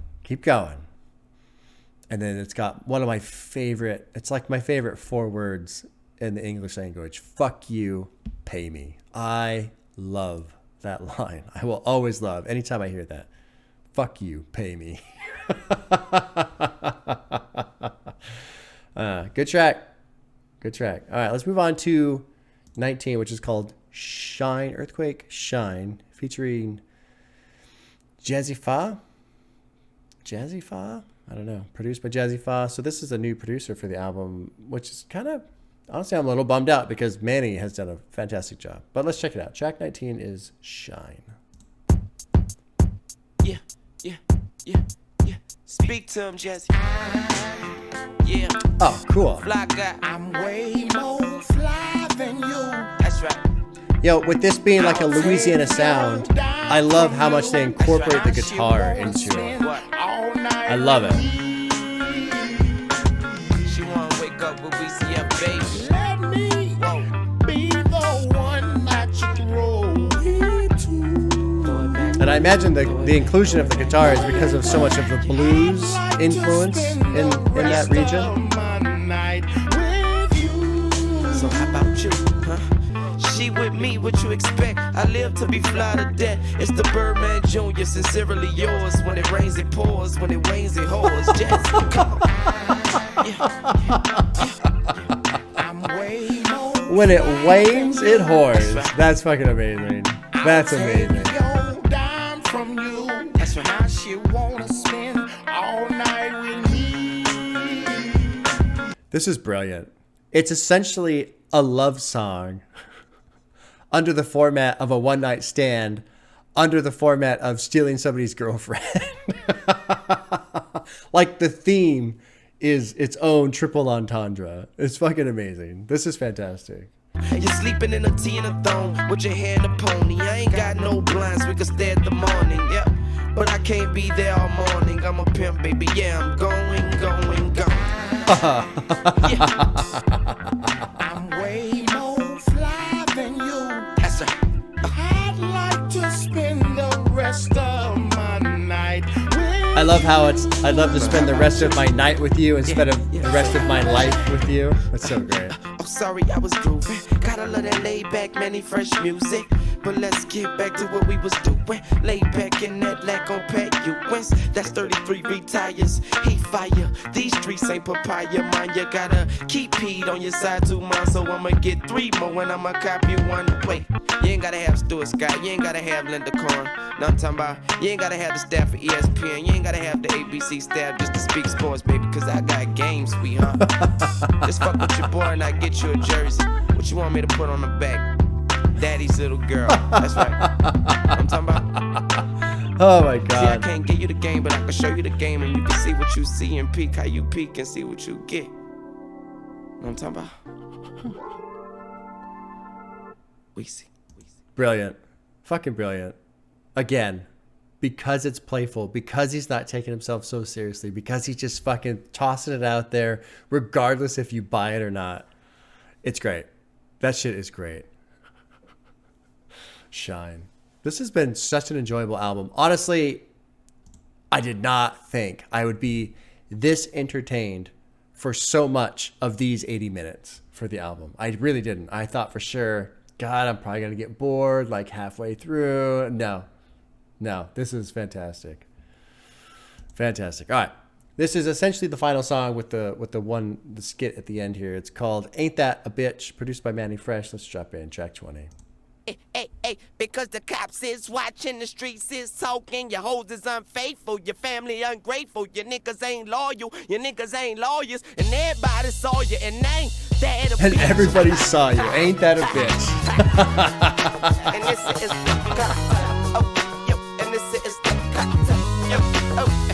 And then it's got one of my favorite, it's like my favorite 4 words in the English language. Fuck you, pay me. I love that line. I will always love anytime I hear that. Fuck you, pay me. Good track. All right, let's move on to 19, which is called Shine, Earthquake Shine, featuring Jazzy Fa. I don't know. Produced by Jazzy Fa. So this is a new producer for the album, which is kind of, honestly, I'm a little bummed out because Manny has done a fantastic job. But let's check it out. Track 19 is Shine. Yeah. Speak to him, Jesse. Yeah. Oh, cool. Fly guy. I'm way more fly than you. That's right. With this being like a Louisiana sound, I love how much they incorporate the guitar into it. I love it. She wanna wake up with BCF, baby. Let me be the one that you throw it to. And I imagine the inclusion of the guitar is because of so much of the blues influence in that region. So how about you, huh? She with me, what you expect? I live to be fly to death. It's the Birdman Jr., sincerely yours. When it rains, it pours. When it rains, it pours. Jazz, come on. I'm way more. When it wanes, it whores. That's fucking amazing. That's amazing. From you. That's right. Now she wanna spend all night with me. This is brilliant. It's essentially a love song under the format of a one-night stand, under the format of stealing somebody's girlfriend. Like the theme is its own triple entendre. It's fucking amazing. This is fantastic. You're sleeping in a tee and a thong with your hair in a pony. I ain't got no blinds, we can stay at the morning, yeah. But I can't be there all morning. I'm a pimp, baby, yeah, I'm going. Yeah. I'm way more fly than you. That's right. I'd like to spend the rest of my night with I love how it's, I'd love to spend the rest of my night with you instead of the rest of my life with you. That's so great. Oh, sorry, I was grooving. Gotta love that laid back, many fresh music. But let's get back to what we was doing. Laid back in that lack on pat UNs. That's 33 retires. He fire. These streets ain't papaya, man. You gotta keep Pete on your side too, man. So I'ma get 3 more when I'ma copy one. Wait, you ain't gotta have Stuart Scott. You ain't gotta have Linda Korn. Now I'm talking about, you ain't gotta have the staff for ESPN. You ain't gotta have the ABC staff just to speak sports, baby. Cause I got games, sweetheart. Just fuck with your boy and I get you a jersey. What you want me to put on the back? Daddy's little girl. That's right. I'm talking about. Oh my See, I God. can't give you the game, but I can show you the game, and you can see what you see and peek how you peek and see what you get. Know what I'm talking about? We see. Brilliant. Fucking brilliant. Again, because it's playful, because he's not taking himself so seriously, because he's just fucking tossing it out there, regardless if you buy it or not. It's great. That shit is great. Shine. This has been such an enjoyable album. Honestly, I did not think I would be this entertained for so much of these 80 minutes for the album. I really didn't. I thought for sure, God, I'm probably going to get bored like halfway through. No, this is fantastic. Fantastic. All right. This is essentially the final song with the skit at the end here. It's called Ain't That a Bitch, produced by Manny Fresh. Let's drop in track 20. Hey, because the cops is watching, the streets is talking, your hoes is unfaithful, your family ungrateful, your niggas ain't loyal, your niggas ain't lawyers, and everybody saw you, and ain't that a bitch. And everybody saw you. Ain't that a bitch? And this is the cut. Oh, yo, and this is the cut. Yo, oh.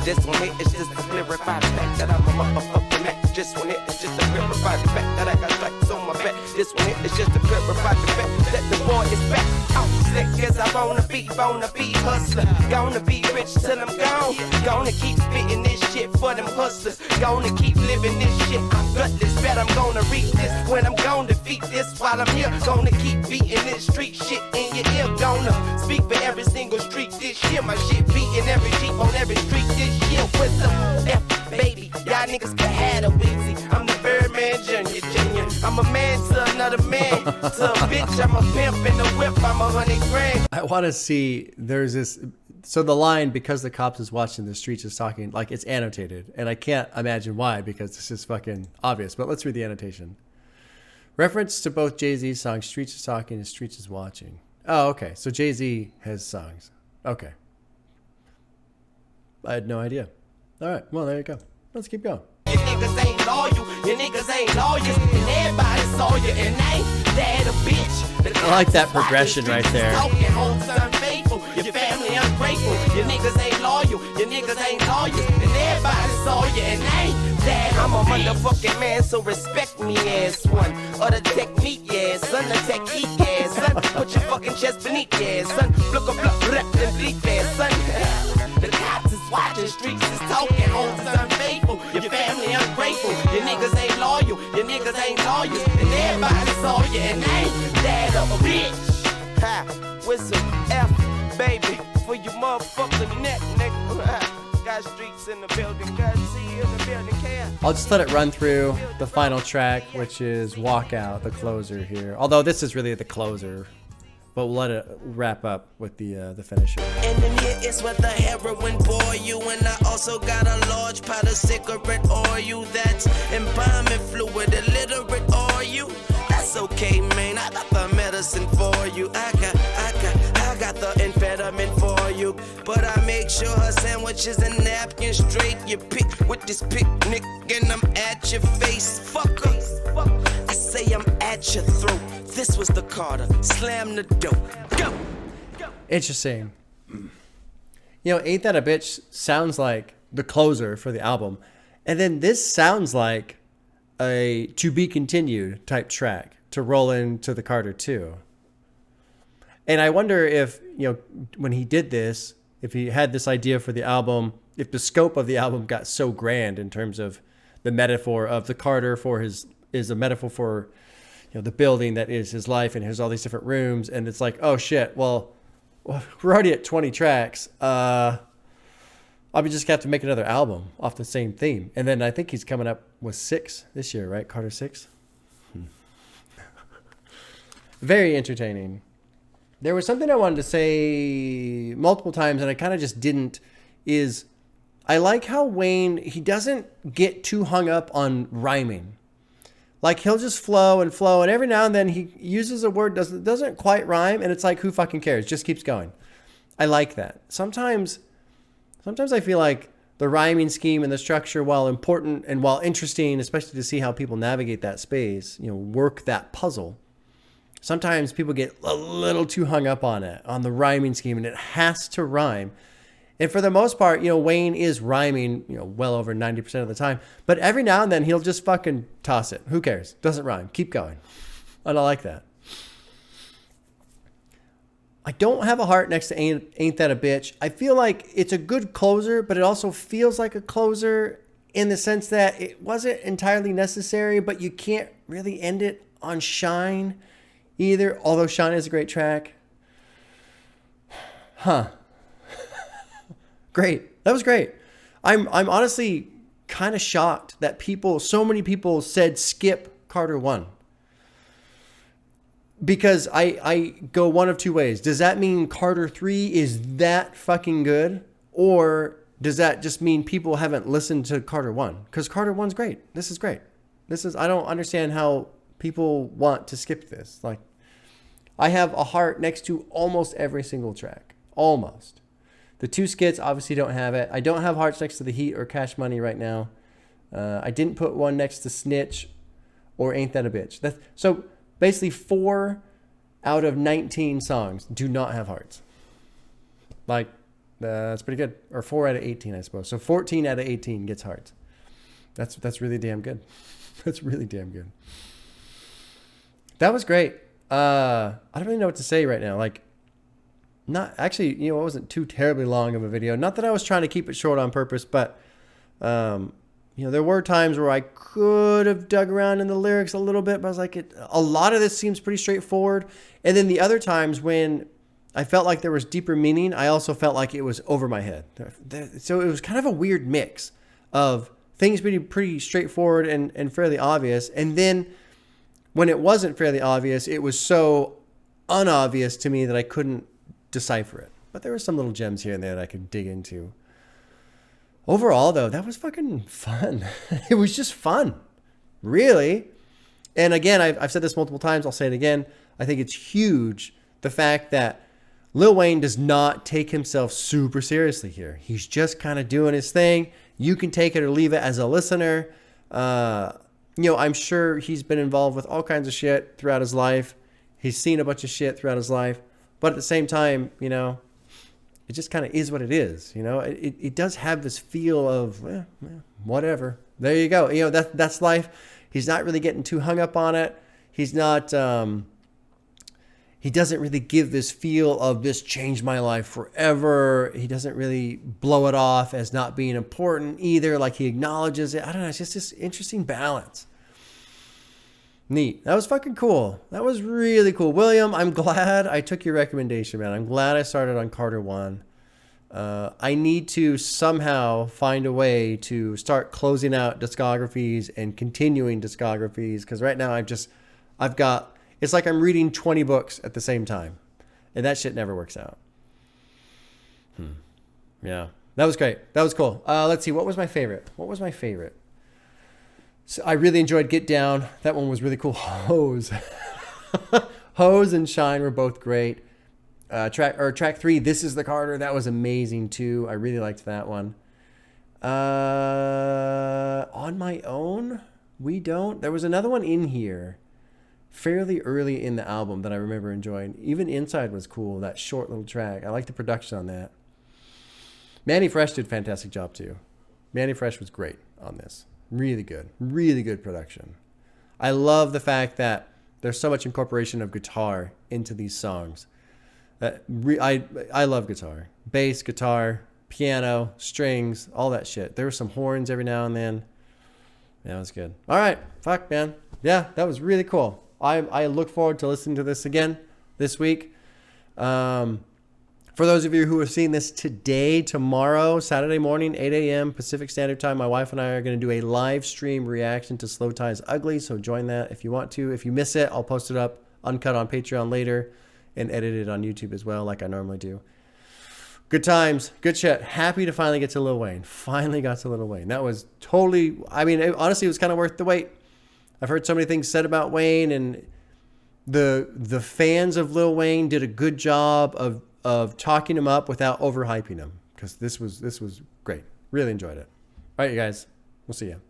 This one here is just to clarify the fact that I'm a motherfucking Mac. This one here is just to clarify the fact that I got stripes on my back. This one here is just to clarify the fact that the boy is back. Out slick as I wanna be hustler. Gonna be rich till I'm gone. Gonna keep spitting this shit for them hustlers. Gonna keep living this shit. I'm gutless, bet I'm gonna reach this when I'm gonna defeat this while I'm here. Gonna keep beating this street shit in your ear. Gonna speak for every single street this year. My shit beating every Jeep on every street this year. With the F, baby, y'all niggas can have a Weezy. I'm the Birdman Jr. I'm a man to another man. To a bitch, I'm a pimp in the whip. I'm 100 grand. I want to see, there's this, so the line, because the cops is watching, the streets is talking, like it's annotated. And I can't imagine why, because this is fucking obvious. But let's read the annotation. Reference to both Jay-Z's songs, Streets is Talking and Streets is Watching. Oh, okay. So Jay-Z has songs. Okay. I had no idea. All right. Well, there you go. Let's keep going. Your niggas ain't loyal, your niggas ain't lawyers, and everybody saw you, and ain't that a bitch. I like that progression right there. Your family ungrateful, your niggas ain't loyal, your niggas ain't lawyers, and everybody saw you, and ain't that I'm a motherfucking man, so respect me as one. Or the technique, yeah, son, the technique, yeah, son. Put your fucking chest beneath, yeah, son. Look up, and bleep, yeah, son. The cops is watching, streets is talking, homes unfaithful, your family ungrateful, your niggas ain't loyal, your niggas ain't lawyers, and everybody saw you, and ain't that a bitch. Ha, with some F, baby, for your motherfucking neck, nigga. Got streets in the building, got C in the building, care. I'll just let it run through the final track, which is Walkout, the closer here. Although this is really the closer, but we'll let it wrap up with the finisher. And then here is what the heroin bore you. And I also got a large pot of cigarette oil that's embalming fluid, illiterate oil. That's okay, man. I got the medicine for you. I got the amphetamine for you. But I make sure her sandwiches and napkins straight. You pick with this picnic and I'm at your face. Fucker. I say I'm at your throat. This was the Carter. Slam the door. Go. Interesting. You know, Ain't That a Bitch sounds like the closer for the album. And then this sounds like a to be continued type track to roll into the Carter 2. And I wonder if, you know, when he did this, if he had this idea for the album, if the scope of the album got so grand in terms of the metaphor of the Carter for his, is a metaphor for, you know, the building that is his life and has all these different rooms. And it's like, oh shit, well we're already at 20 tracks. I'll just have to make another album off the same theme. And then I think he's coming up with 6 this year, right? Carter 6. Very entertaining. There was something I wanted to say multiple times and I kind of just didn't, is I like how Wayne, he doesn't get too hung up on rhyming. Like he'll just flow and every now and then he uses a word doesn't quite rhyme and it's like, who fucking cares? Just keeps going. I like that. Sometimes I feel like the rhyming scheme and the structure, while important and while interesting, especially to see how people navigate that space, you know, work that puzzle. Sometimes people get a little too hung up on it, on the rhyming scheme, and it has to rhyme. And for the most part, you know, Wayne is rhyming, you know, well over 90% of the time. But every now and then he'll just fucking toss it. Who cares? Doesn't rhyme. Keep going. And I like that. I don't have a heart next to Ain't That a Bitch. I feel like it's a good closer, but it also feels like a closer in the sense that it wasn't entirely necessary, but you can't really end it on Shine either, although Shine is a great track. Great. That was great. I'm honestly kind of shocked that so many people said skip Carter 1. Because I go one of two ways. Does that mean Carter 3 is that fucking good? Or does that just mean people haven't listened to Carter 1? Because Carter 1's great. This is great. I don't understand how people want to skip this. Like, I have a heart next to almost every single track. Almost. The 2 skits obviously don't have it. I don't have hearts next to The Heat or Cash Money right now. I didn't put one next to Snitch or Ain't That a Bitch. So basically 4 out of 19 songs do not have hearts. Like, that's pretty good. Or 4 out of 18, I suppose. So 14 out of 18 gets hearts. That's really damn good. That's really damn good. That was great. I don't really know what to say right now. Like, not actually, you know, it wasn't too terribly long of a video. Not that I was trying to keep it short on purpose, but you know, there were times where I could have dug around in the lyrics a little bit, but I was like, a lot of this seems pretty straightforward. And then the other times when I felt like there was deeper meaning, I also felt like it was over my head. So it was kind of a weird mix of things being pretty straightforward and fairly obvious. And then when it wasn't fairly obvious, it was so unobvious to me that I couldn't decipher it. But there were some little gems here and there that I could dig into. Overall, though, that was fucking fun. It was just fun. Really. And again, I've said this multiple times. I'll say it again. I think it's huge, the fact that Lil Wayne does not take himself super seriously here. He's just kind of doing his thing. You can take it or leave it as a listener. You know, I'm sure he's been involved with all kinds of shit throughout his life. He's seen a bunch of shit throughout his life. But at the same time, you know, it just kind of is what it is. You know, it does have this feel of, whatever. There you go. You know, that's life. He's not really getting too hung up on it. He's not, he doesn't really give this feel of this changed my life forever. He doesn't really blow it off as not being important either. Like he acknowledges it. I don't know. It's just this interesting balance. Neat. That was fucking cool. That was really cool. William, I'm glad I took your recommendation, man. I'm glad I started on Carter 1. I need to somehow find a way to start closing out discographies and continuing discographies, because right now I've got, it's like I'm reading 20 books at the same time, and that shit never works out. Yeah, that was great. That was cool. Let's see, what was my favorite? So I really enjoyed Get Down. That one was really cool. Hose. Hose and Shine were both great. Track 3, This Is the Carter. That was amazing too. I really liked that one. On My Own, We Don't. There was another one in here fairly early in the album that I remember enjoying. Even Inside was cool, that short little track. I like the production on that. Manny Fresh did a fantastic job too. Manny Fresh was great on this. Really good production. I love the fact that there's so much incorporation of guitar into these songs. I love guitar. Bass, guitar, piano, strings, all that shit. There were some horns every now and then. Yeah, it was good. All right. Fuck, man. Yeah, that was really cool. I look forward to listening to this again this week. For those of you who are seeing this today, tomorrow, Saturday morning, 8 a.m. Pacific Standard Time, my wife and I are going to do a live stream reaction to Slow Tie's Ugly, so join that if you want to. If you miss it, I'll post it up uncut on Patreon later and edit it on YouTube as well, like I normally do. Good times, good shit. Happy to finally get to Lil Wayne. Finally got to Lil Wayne. That was totally, I mean, honestly, it was kind of worth the wait. I've heard so many things said about Wayne, and the fans of Lil Wayne did a good job of talking him up without overhyping him, because this was great. Really enjoyed it. All right, you guys. We'll see you.